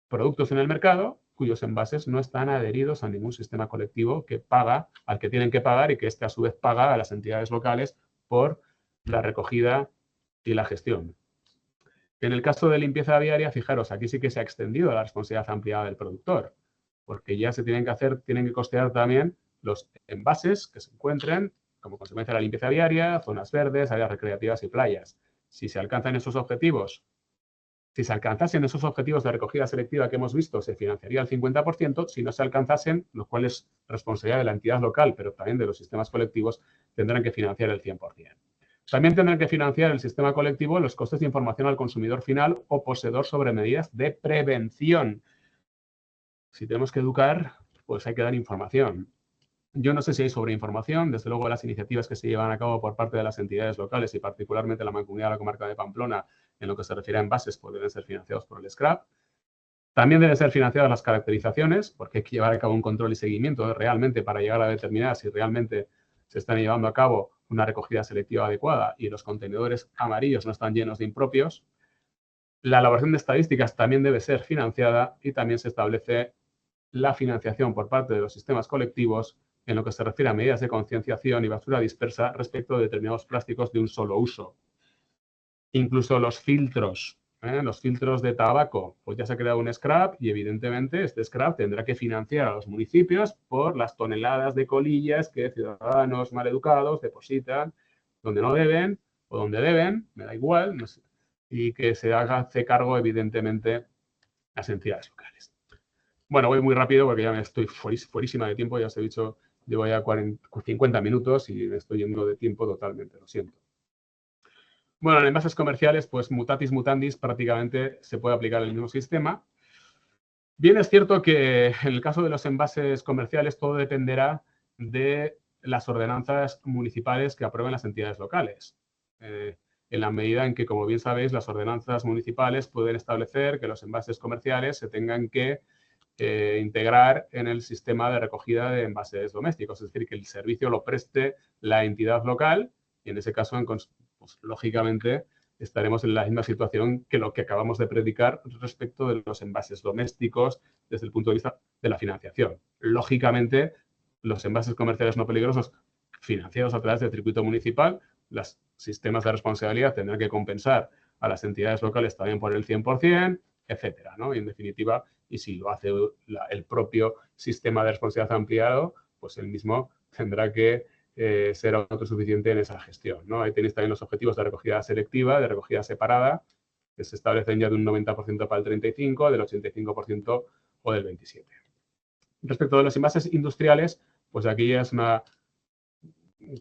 productos en el mercado cuyos envases no están adheridos a ningún sistema colectivo que paga al que tienen que pagar y que éste a su vez paga a las entidades locales por la recogida y la gestión. En el caso de limpieza viaria, fijaros, aquí sí que se ha extendido la responsabilidad ampliada del productor, porque ya se tienen que costear también los envases que se encuentren como consecuencia de la limpieza viaria, zonas verdes, áreas recreativas y playas. Si se alcanzan esos objetivos, si se alcanzasen esos objetivos de recogida selectiva que hemos visto, se financiaría el 50%. Si no se alcanzasen, lo cual es responsabilidad de la entidad local, pero también de los sistemas colectivos, tendrán que financiar el 100%. También tendrán que financiar el sistema colectivo los costes de información al consumidor final o poseedor sobre medidas de prevención. Si tenemos que educar, pues hay que dar información. Yo no sé si hay sobreinformación. Desde luego, las iniciativas que se llevan a cabo por parte de las entidades locales y particularmente la Mancomunidad de la Comarca de Pamplona, en lo que se refiere a envases, pues deben ser financiados por el scrap. También deben ser financiadas las caracterizaciones, porque hay que llevar a cabo un control y seguimiento realmente para llegar a determinar si realmente se están llevando a cabo una recogida selectiva adecuada y los contenedores amarillos no están llenos de impropios. La elaboración de estadísticas también debe ser financiada y también se establece la financiación por parte de los sistemas colectivos en lo que se refiere a medidas de concienciación y basura dispersa respecto de determinados plásticos de un solo uso. Incluso los filtros de tabaco, pues ya se ha creado un scrap y evidentemente este scrap tendrá que financiar a los municipios por las toneladas de colillas que ciudadanos maleducados depositan donde no deben o donde deben, me da igual, no sé, y que se hace cargo evidentemente las entidades locales. Bueno, voy muy rápido porque ya me estoy fuerísima de tiempo, ya os he dicho, llevo ya 50 minutos y me estoy yendo de tiempo totalmente, lo siento. Bueno, en envases comerciales, pues mutatis mutandis, prácticamente se puede aplicar el mismo sistema. Bien, es cierto que en el caso de los envases comerciales todo dependerá de las ordenanzas municipales que aprueben las entidades locales. En la medida en que, como bien sabéis, las ordenanzas municipales pueden establecer que los envases comerciales se tengan que integrar en el sistema de recogida de envases domésticos, es decir, que el servicio lo preste la entidad local y en ese caso, pues, lógicamente, estaremos en la misma situación que lo que acabamos de predicar respecto de los envases domésticos desde el punto de vista de la financiación. Lógicamente, los envases comerciales no peligrosos financiados a través del circuito municipal, los sistemas de responsabilidad tendrán que compensar a las entidades locales también por el 100%, etcétera, ¿no? Y en definitiva, y si lo hace el propio sistema de responsabilidad ampliado, pues el mismo tendrá que ser autosuficiente en esa gestión, ¿no? Ahí tenéis también los objetivos de recogida selectiva, de recogida separada, que se establecen ya de un 90% para el 35%, del 85% o del 27%. Respecto de los envases industriales, pues aquí ya es una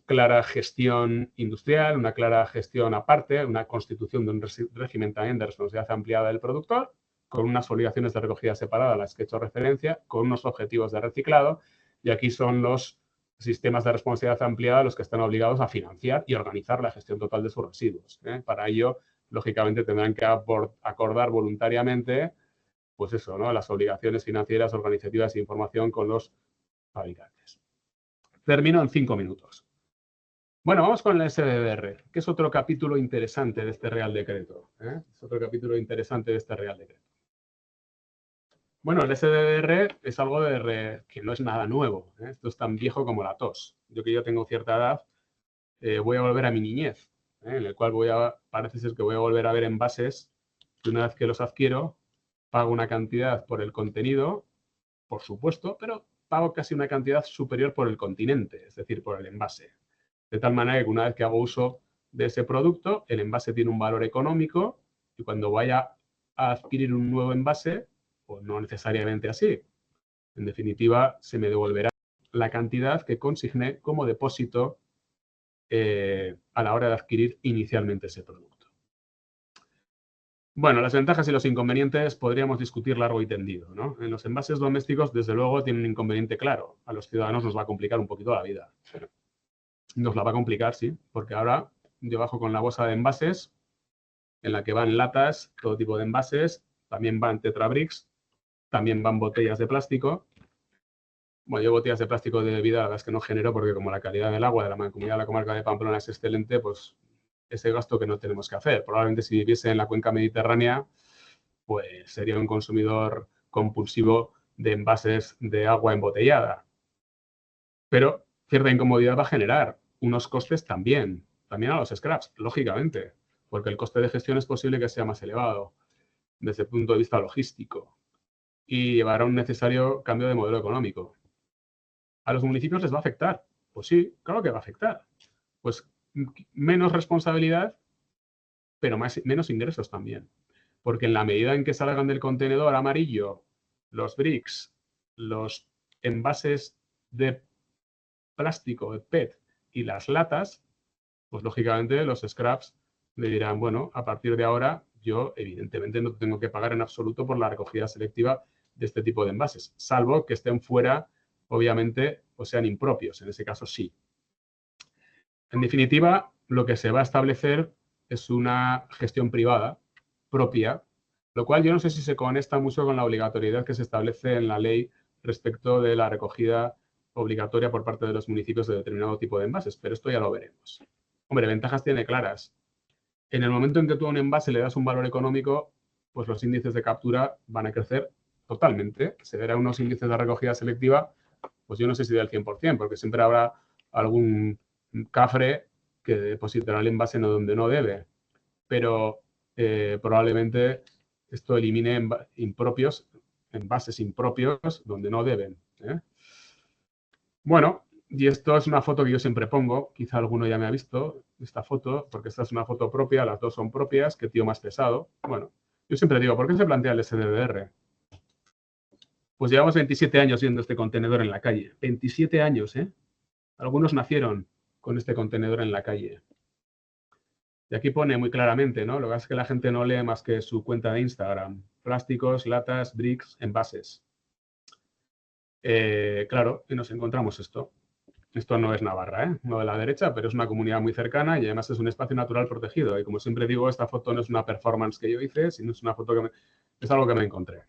clara gestión industrial, una clara gestión aparte, una constitución de un régimen también de responsabilidad ampliada del productor, con unas obligaciones de recogida separada a las que he hecho referencia, con unos objetivos de reciclado, y aquí son los sistemas de responsabilidad ampliada los que están obligados a financiar y organizar la gestión total de sus residuos. Para ello, lógicamente, tendrán que acordar voluntariamente, pues eso, ¿no? Las obligaciones financieras, organizativas e información con los fabricantes. Termino en 5 minutos. Bueno, vamos con el SDR, que es otro capítulo interesante de este Real Decreto. Es otro capítulo interesante de este Real Decreto. Bueno, el SDR es algo que no es nada nuevo. Esto es tan viejo como la tos. Yo que tengo cierta edad, voy a volver a mi niñez, en el cual parece ser que voy a volver a ver envases que una vez que los adquiero, pago una cantidad por el contenido, por supuesto, pero pago casi una cantidad superior por el continente, es decir, por el envase. De tal manera que una vez que hago uso de ese producto, el envase tiene un valor económico y cuando vaya a adquirir un nuevo envase, pues no necesariamente así. En definitiva, se me devolverá la cantidad que consigné como depósito a la hora de adquirir inicialmente ese producto. Bueno, las ventajas y los inconvenientes podríamos discutir largo y tendido, ¿no? En los envases domésticos, desde luego, tiene un inconveniente claro. A los ciudadanos nos va a complicar un poquito la vida. Nos la va a complicar, sí, porque ahora yo bajo con la bolsa de envases en la que van latas, todo tipo de envases, también van tetrabricks, también van botellas de plástico. Bueno, yo botellas de plástico de bebida, la verdad es que no genero porque como la calidad del agua de la Mancomunidad de la Comarca de Pamplona es excelente, pues ese gasto que no tenemos que hacer. Probablemente si viviese en la cuenca mediterránea, pues sería un consumidor compulsivo de envases de agua embotellada. Pero cierta incomodidad va a generar unos costes también a los scraps, lógicamente, porque el coste de gestión es posible que sea más elevado desde el punto de vista logístico y llevará un necesario cambio de modelo económico. ¿A los municipios les va a afectar? Pues sí, claro que va a afectar. Pues menos responsabilidad, pero menos ingresos también. Porque en la medida en que salgan del contenedor amarillo los bricks, los envases de plástico, de PET y las latas, pues lógicamente los scraps le dirán, bueno, a partir de ahora yo evidentemente no tengo que pagar en absoluto por la recogida selectiva de este tipo de envases, salvo que estén fuera, obviamente, o sean impropios, en ese caso sí. En definitiva, lo que se va a establecer es una gestión privada propia Lo cual yo no sé si se conecta mucho con la obligatoriedad que se establece en la ley respecto de la recogida obligatoria por parte de los municipios de determinado tipo de envases, pero esto ya lo veremos. Hombre, ventajas tiene claras. En el momento en que tú a un envase le das un valor económico, pues los índices de captura van a crecer totalmente. Se verán unos índices de recogida selectiva, pues yo no sé si del 100%, porque siempre habrá algún cafre que depositará el envase no donde no debe. Pero probablemente esto elimine envases impropios donde no deben. Bueno, y esto es una foto que yo siempre pongo, quizá alguno ya me ha visto esta foto, porque esta es una foto propia, las dos son propias, qué tío más pesado. Bueno, yo siempre digo, ¿por qué se plantea el SDDR? Pues llevamos 27 años viendo este contenedor en la calle. 27 años, ¿eh? Algunos nacieron con este contenedor en la calle. Y aquí pone muy claramente, ¿no? Lo que pasa es que la gente no lee más que su cuenta de Instagram. Plásticos, latas, bricks, envases. Claro, y nos encontramos esto. Esto no es Navarra, ¿eh? No de la derecha, pero es una comunidad muy cercana y además es un espacio natural protegido. Y como siempre digo, esta foto no es una performance que yo hice, sino es una foto es algo que me encontré.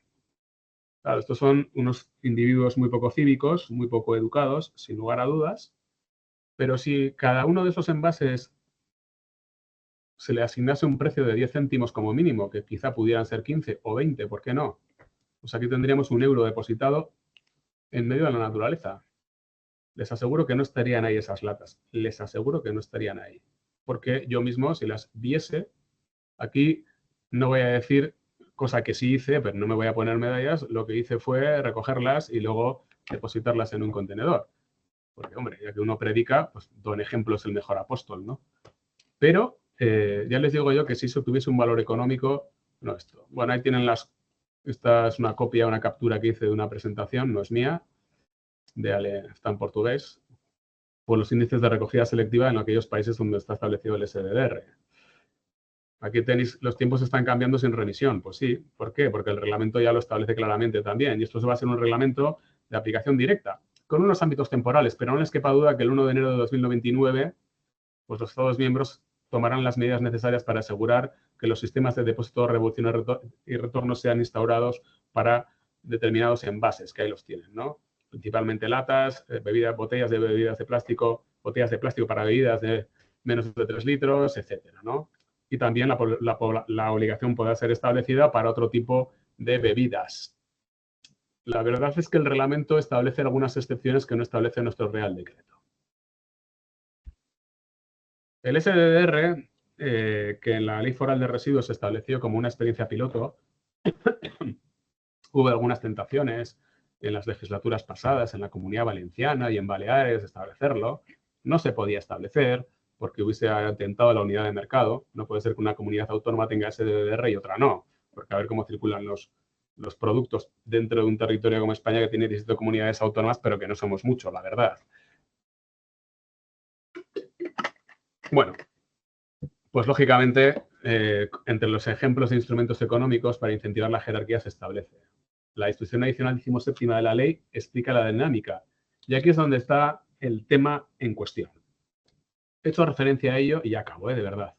Claro, estos son unos individuos muy poco cívicos, muy poco educados, sin lugar a dudas, pero si cada uno de esos envases se le asignase un precio de 10 céntimos como mínimo, que quizá pudieran ser 15 o 20, ¿por qué no? Pues aquí tendríamos un euro depositado en medio de la naturaleza. Les aseguro que no estarían ahí esas latas. Les aseguro que no estarían ahí. Porque yo mismo, si las viese, aquí no voy a decir cosa que sí hice, pero no me voy a poner medallas. Lo que hice fue recogerlas y luego depositarlas en un contenedor. Porque, hombre, ya que uno predica, pues don ejemplo es el mejor apóstol, ¿no? Pero ya les digo yo que si eso tuviese un valor económico, no esto. Bueno, ahí tienen esta es una copia, una captura que hice de una presentación, no es mía, está en portugués, por los índices de recogida selectiva en aquellos países donde está establecido el SDDR. Aquí tenéis, los tiempos están cambiando sin remisión. Pues sí, ¿por qué? Porque el reglamento ya lo establece claramente también. Y esto se va a ser un reglamento de aplicación directa, con unos ámbitos temporales, pero no les quepa duda que el 1 de enero de 2029, pues los Estados miembros tomarán las medidas necesarias para asegurar que los sistemas de depósito, revolución y retorno sean instaurados para determinados envases, que ahí los tienen, ¿no? Principalmente latas, botellas de bebidas de plástico, botellas de plástico para bebidas de menos de 3 litros, etcétera, ¿no? Y también la obligación podrá ser establecida para otro tipo de bebidas. La verdad es que el reglamento establece algunas excepciones que no establece nuestro Real Decreto. El SDDR, que en la Ley Foral de Residuos se estableció como una experiencia piloto, hubo algunas tentaciones en las legislaturas pasadas, en la Comunidad Valenciana y en Baleares, de establecerlo. No se podía establecer porque hubiese atentado a la unidad de mercado. No puede ser que una comunidad autónoma tenga SDDR y otra no, porque a ver cómo circulan los productos dentro de un territorio como España, que tiene 17 comunidades autónomas, pero que no somos muchos, la verdad. Bueno, pues lógicamente, entre los ejemplos de instrumentos económicos para incentivar la jerarquía se establece. La disposición adicional 17 de la ley explica la dinámica. Y aquí es donde está el tema en cuestión. He hecho referencia a ello y ya acabo, de verdad.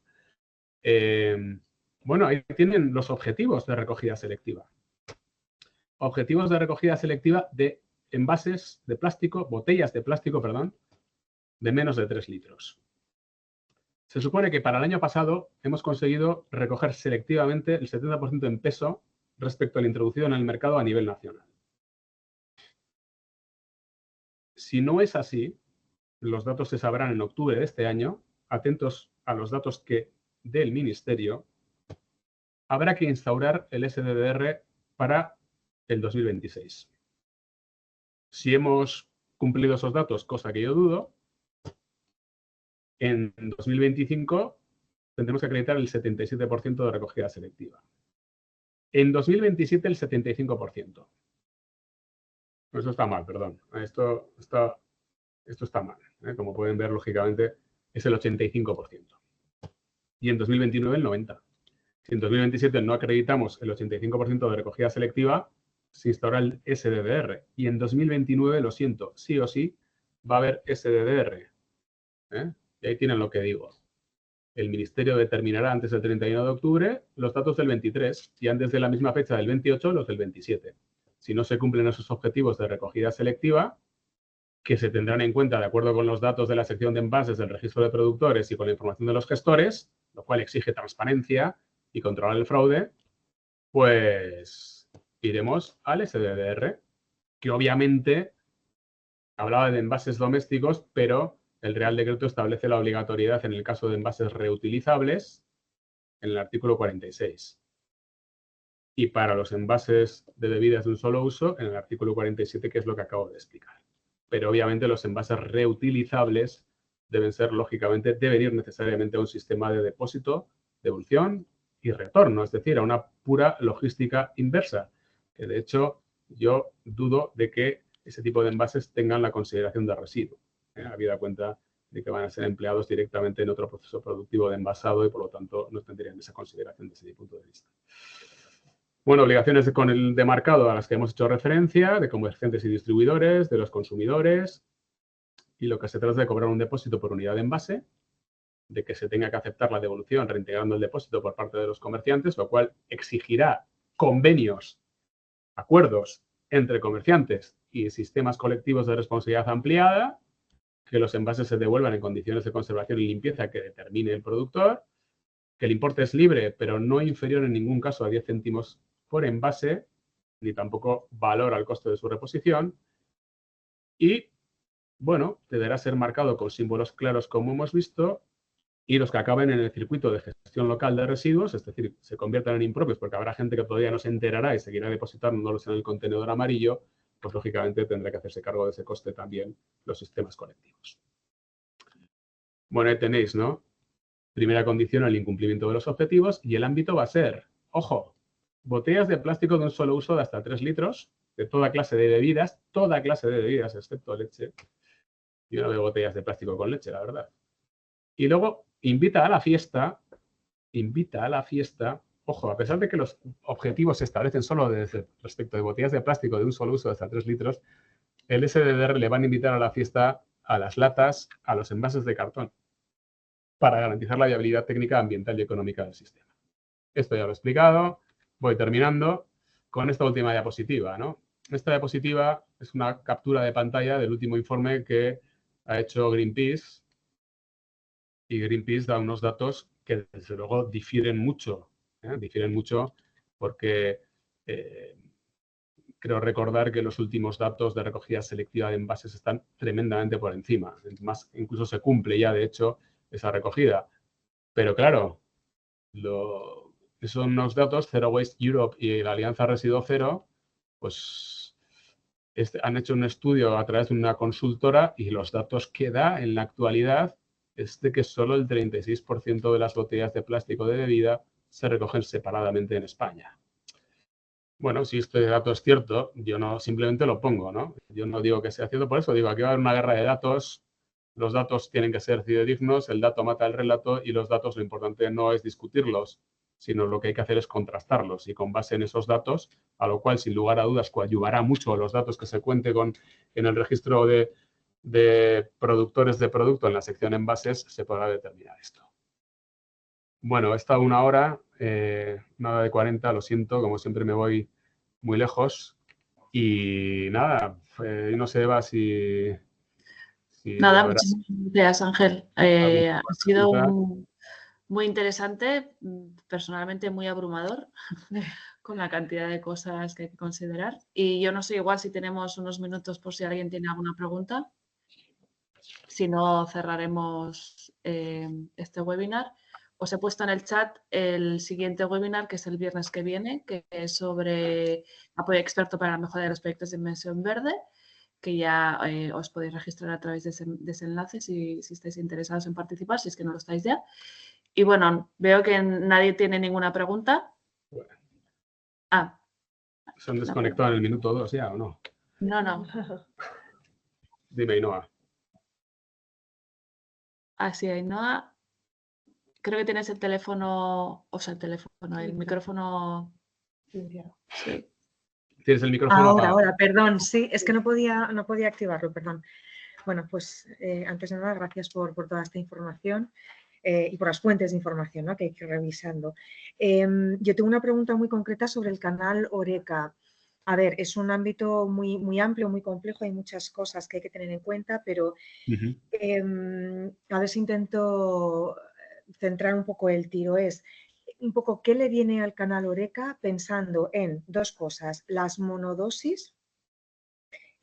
Bueno, ahí tienen los objetivos de recogida selectiva. Objetivos de recogida selectiva de envases de plástico, botellas de plástico, perdón, de menos de 3 litros. Se supone que para el año pasado hemos conseguido recoger selectivamente el 70% en peso respecto al introducido en el mercado a nivel nacional. Si no es así, los datos se sabrán en octubre de este año. Atentos a los datos que dé el Ministerio. Habrá que instaurar el SDDR para el 2026. Si hemos cumplido esos datos, cosa que yo dudo, en 2025 tendremos que acreditar el 77% de recogida selectiva. En 2027 el 75%. Eso está mal, perdón. Esto está mal. Como pueden ver, lógicamente, es el 85%. Y en 2029 el 90%. Si en 2027 no acreditamos el 85% de recogida selectiva, se instaura el SDDR. Y en 2029, lo siento, sí o sí, va a haber SDDR. Y ahí tienen lo que digo. el Ministerio determinará antes del 31 de octubre los datos del 23 y antes de la misma fecha del 28 los del 27. Si no se cumplen esos objetivos de recogida selectiva, que se tendrán en cuenta de acuerdo con los datos de la sección de envases del registro de productores y con la información de los gestores, lo cual exige transparencia y controlar el fraude, pues iremos al SDDR, que obviamente hablaba de envases domésticos, pero el Real Decreto establece la obligatoriedad en el caso de envases reutilizables en el artículo 46. Y para los envases de bebidas de un solo uso en el artículo 47, que es lo que acabo de explicar. Pero obviamente los envases reutilizables deben ser, lógicamente, deben ir necesariamente a un sistema de depósito, devolución y retorno, es decir, a una pura logística inversa, que de hecho yo dudo de que ese tipo de envases tengan la consideración de residuo, habida cuenta de que van a ser empleados directamente en otro proceso productivo de envasado y por lo tanto no tendrían esa consideración desde mi punto de vista. Bueno, obligaciones con el demarcado a las que hemos hecho referencia, de comerciantes y distribuidores, de los consumidores, y lo que se trata de cobrar un depósito por unidad de envase, de que se tenga que aceptar la devolución reintegrando el depósito por parte de los comerciantes, lo cual exigirá convenios, acuerdos entre comerciantes y sistemas colectivos de responsabilidad ampliada, que los envases se devuelvan en condiciones de conservación y limpieza que determine el productor, que el importe es libre, pero no inferior en ningún caso a 10 céntimos por envase, ni tampoco valor al coste de su reposición. Y, bueno, deberá ser marcado con símbolos claros, como hemos visto, y los que acaben en el circuito de gestión local de residuos, es decir, se conviertan en impropios, porque habrá gente que todavía no se enterará y seguirá depositándolos en el contenedor amarillo, pues lógicamente tendrá que hacerse cargo de ese coste también los sistemas colectivos. Bueno, ahí tenéis, ¿no? Primera condición, el incumplimiento de los objetivos, y el ámbito va a ser, ojo, botellas de plástico de un solo uso de hasta 3 litros, de toda clase de bebidas, excepto leche. Yo no veo botellas de plástico con leche, la verdad. Y luego, invita a la fiesta, ojo, a pesar de que los objetivos se establecen solo respecto de botellas de plástico de un solo uso de hasta 3 litros, el SDDR le van a invitar a la fiesta a las latas, a los envases de cartón, para garantizar la viabilidad técnica, ambiental y económica del sistema. Esto ya lo he explicado. Voy terminando con esta última diapositiva, ¿no? Esta diapositiva es una captura de pantalla del último informe que ha hecho Greenpeace. Y Greenpeace da unos datos que, desde luego, difieren mucho. Difieren mucho porque creo recordar que los últimos datos de recogida selectiva de envases están tremendamente por encima. Más, incluso se cumple ya, de hecho, esa recogida. Pero claro, son unos datos, Zero Waste Europe y la Alianza Residuo Cero, pues han hecho un estudio a través de una consultora y los datos que da en la actualidad es de que solo el 36% de las botellas de plástico de bebida se recogen separadamente en España. Bueno, si este dato es cierto, yo no simplemente lo pongo, ¿no? Yo no digo que sea cierto, por eso digo, aquí va a haber una guerra de datos. Los datos tienen que ser fidedignos, el dato mata el relato y los datos lo importante no es discutirlos, sino lo que hay que hacer es contrastarlos y con base en esos datos, a lo cual sin lugar a dudas coadyuvará mucho los datos que se cuente con en el registro de productores de producto en la sección envases, se podrá determinar esto. Bueno, he estado 1 hora, nada de 40, lo siento, como siempre me voy muy lejos y nada, no sé, Eva, si Nada, habrá muchísimas gracias, Ángel. alguna Ha sido pregunta. muy interesante, personalmente muy abrumador, con la cantidad de cosas que hay que considerar. Y yo no sé igual si tenemos unos minutos por si alguien tiene alguna pregunta. Si no, cerraremos este webinar. Os he puesto en el chat el siguiente webinar, que es el viernes que viene, que es sobre apoyo experto para la mejora de los proyectos de inversión verde, que ya os podéis registrar a través de ese enlace si estáis interesados en participar, si es que no lo estáis ya. Y bueno, veo que nadie tiene ninguna pregunta. Ah. ¿Se han desconectado en el minuto 2 ya o no? No. Dime, Ainhoa. Así, Ainhoa. Creo que tienes el teléfono, el micrófono. Sí. ¿Tienes el micrófono apagado? Ahora, perdón, sí, es que no podía activarlo, perdón. Bueno, pues antes de nada, gracias por toda esta información. y por las fuentes de información, ¿no?, que hay que ir revisando. Yo tengo una pregunta muy concreta sobre el canal Horeca. A ver, es un ámbito muy, muy amplio, muy complejo, hay muchas cosas que hay que tener en cuenta, pero a ver si intento centrar un poco el tiro. Es un poco qué le viene al canal Horeca pensando en dos cosas: las monodosis.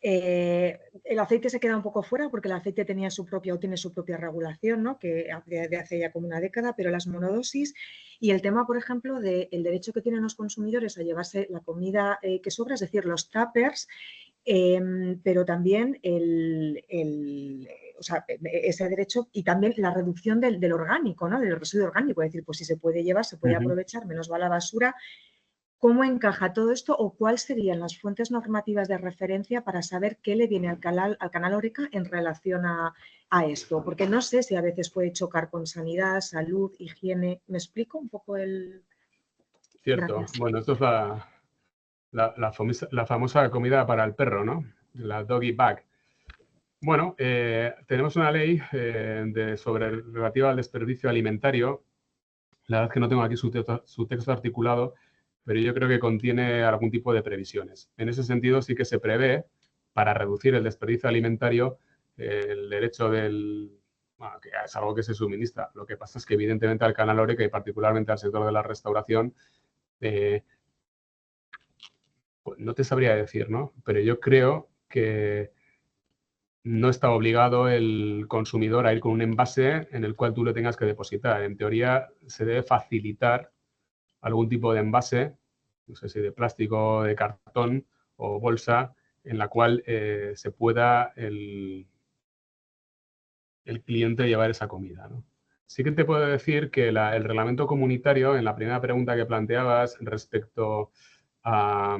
El aceite se queda un poco fuera porque el aceite tenía su propia o tiene su propia regulación, ¿no?, que de hace ya como una década, pero las monodosis y el tema, por ejemplo, del derecho que tienen los consumidores a llevarse la comida que sobra, es decir, los tuppers, pero también o sea, ese derecho y también la reducción del orgánico, ¿no?, del residuo orgánico. Es decir, pues si se puede llevar, se puede aprovechar, menos va a la basura. ¿Cómo encaja todo esto o cuáles serían las fuentes normativas de referencia para saber qué le viene al canal Horeca en relación a esto? Porque no sé si a veces puede chocar con sanidad, salud, higiene. ¿Me explico un poco el...? Cierto. Gracias. Bueno, esto es la famosa comida para el perro, ¿no? La doggy bag. Bueno, tenemos una ley relativa al desperdicio alimentario. La verdad es que no tengo aquí su texto articulado, pero yo creo que contiene algún tipo de previsiones. En ese sentido, sí que se prevé, para reducir el desperdicio alimentario, el derecho bueno, que es algo que se suministra. Lo que pasa es que, evidentemente, al canal Horeca y particularmente al sector de la restauración, pues no te sabría decir, ¿no? Pero yo creo que no está obligado el consumidor a ir con un envase en el cual tú le tengas que depositar. En teoría, se debe facilitar algún tipo de envase, no sé si de plástico, de cartón o bolsa, en la cual se pueda el cliente llevar esa comida, ¿no? Sí que te puedo decir que el reglamento comunitario, en la primera pregunta que planteabas respecto a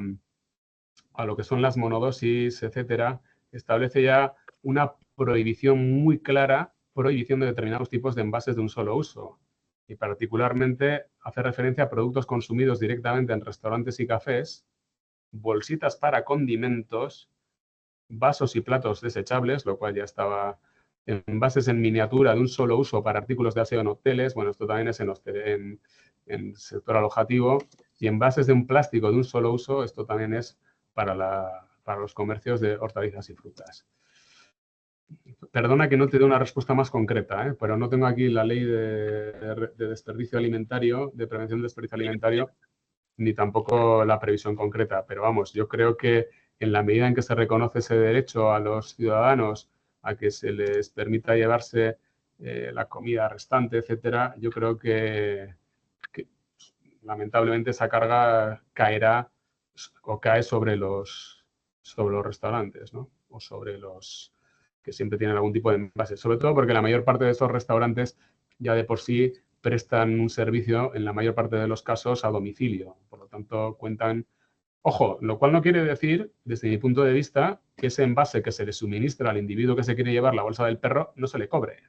lo que son las monodosis, etcétera, establece ya una prohibición muy clara, prohibición de determinados tipos de envases de un solo uso. Y particularmente hace referencia a productos consumidos directamente en restaurantes y cafés, bolsitas para condimentos, vasos y platos desechables, lo cual ya estaba, envases en miniatura de un solo uso para artículos de aseo en hoteles, bueno, esto también es en el sector alojativo, y envases de un plástico de un solo uso, esto también es para los comercios de hortalizas y frutas. Perdona que no te dé una respuesta más concreta, pero no tengo aquí la ley de desperdicio alimentario, de prevención de desperdicio alimentario, ni tampoco la previsión concreta. Pero vamos, yo creo que en la medida en que se reconoce ese derecho a los ciudadanos a que se les permita llevarse la comida restante, etcétera, yo creo que lamentablemente esa carga caerá o cae sobre los restaurantes, ¿no? O sobre los que siempre tienen algún tipo de envase. Sobre todo porque la mayor parte de estos restaurantes ya de por sí prestan un servicio, en la mayor parte de los casos, a domicilio. Por lo tanto, cuentan... Ojo, lo cual no quiere decir, desde mi punto de vista, que ese envase que se le suministra al individuo que se quiere llevar la bolsa del perro no se le cobre.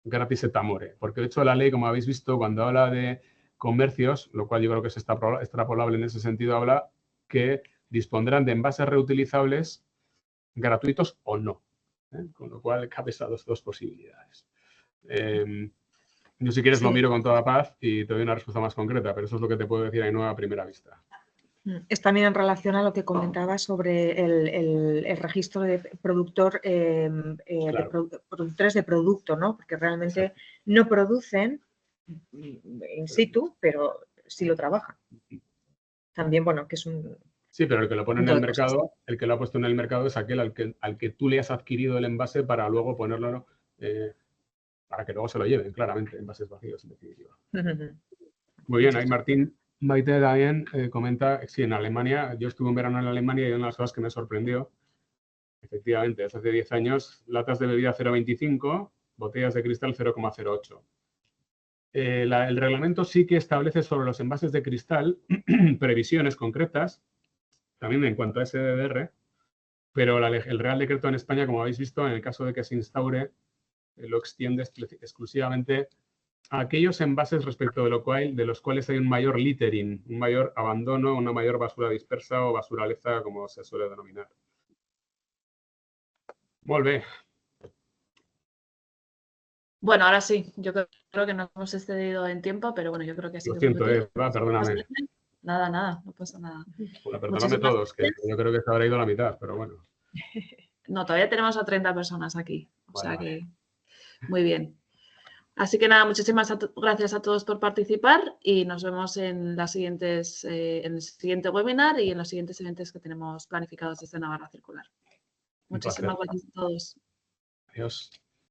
Gratis et amore. Porque, de hecho, la ley, como habéis visto, cuando habla de comercios, lo cual yo creo que es extrapolable en ese sentido, habla que dispondrán de envases reutilizables gratuitos o no. Con lo cual, cabe esas dos posibilidades. Yo, si quieres, lo miro con toda paz y te doy una respuesta más concreta, pero eso es lo que te puedo decir ahí nueva a primera vista. Es también en relación a lo que comentaba sobre el registro de productor, Claro. productores de producto, ¿no? Porque realmente no producen in situ, pero sí lo trabajan. También, bueno, que es un... Sí, pero el que lo pone en punto el de cosas. mercado, el que lo ha puesto en el mercado es aquel al que tú le has adquirido el envase para luego ponerlo, para que luego se lo lleven, claramente, envases vacíos, en definitiva. Muy bien, ahí Martín Maite también comenta, sí, en Alemania, yo estuve un verano en Alemania y una de las cosas que me sorprendió, efectivamente, hace 10 años, latas de bebida 0,25, botellas de cristal 0,08. El reglamento sí que establece sobre los envases de cristal previsiones concretas, también en cuanto a SDR, pero el Real Decreto en España, como habéis visto, en el caso de que se instaure, lo extiende exclusivamente a aquellos envases respecto de los cuales hay un mayor littering, un mayor abandono, una mayor basura dispersa o basuraleza, como se suele denominar. Molt bé. Bueno, ahora sí, yo creo que nos hemos excedido en tiempo, pero bueno, yo creo que ha Lo sido siento, muy útil. Eva, perdóname. Nada, no pasa nada. Bueno, perdóname Muchísimas todos, que gracias. yo creo que se habrá ido la mitad, pero bueno. No, todavía tenemos a 30 personas aquí, o Vale, sea vale. que muy bien. Así que nada, muchísimas gracias a todos por participar y nos vemos en las siguientes, en el siguiente webinar y en los siguientes eventos que tenemos planificados desde Navarra Circular. Un placer. Muchísimas gracias a todos. Adiós.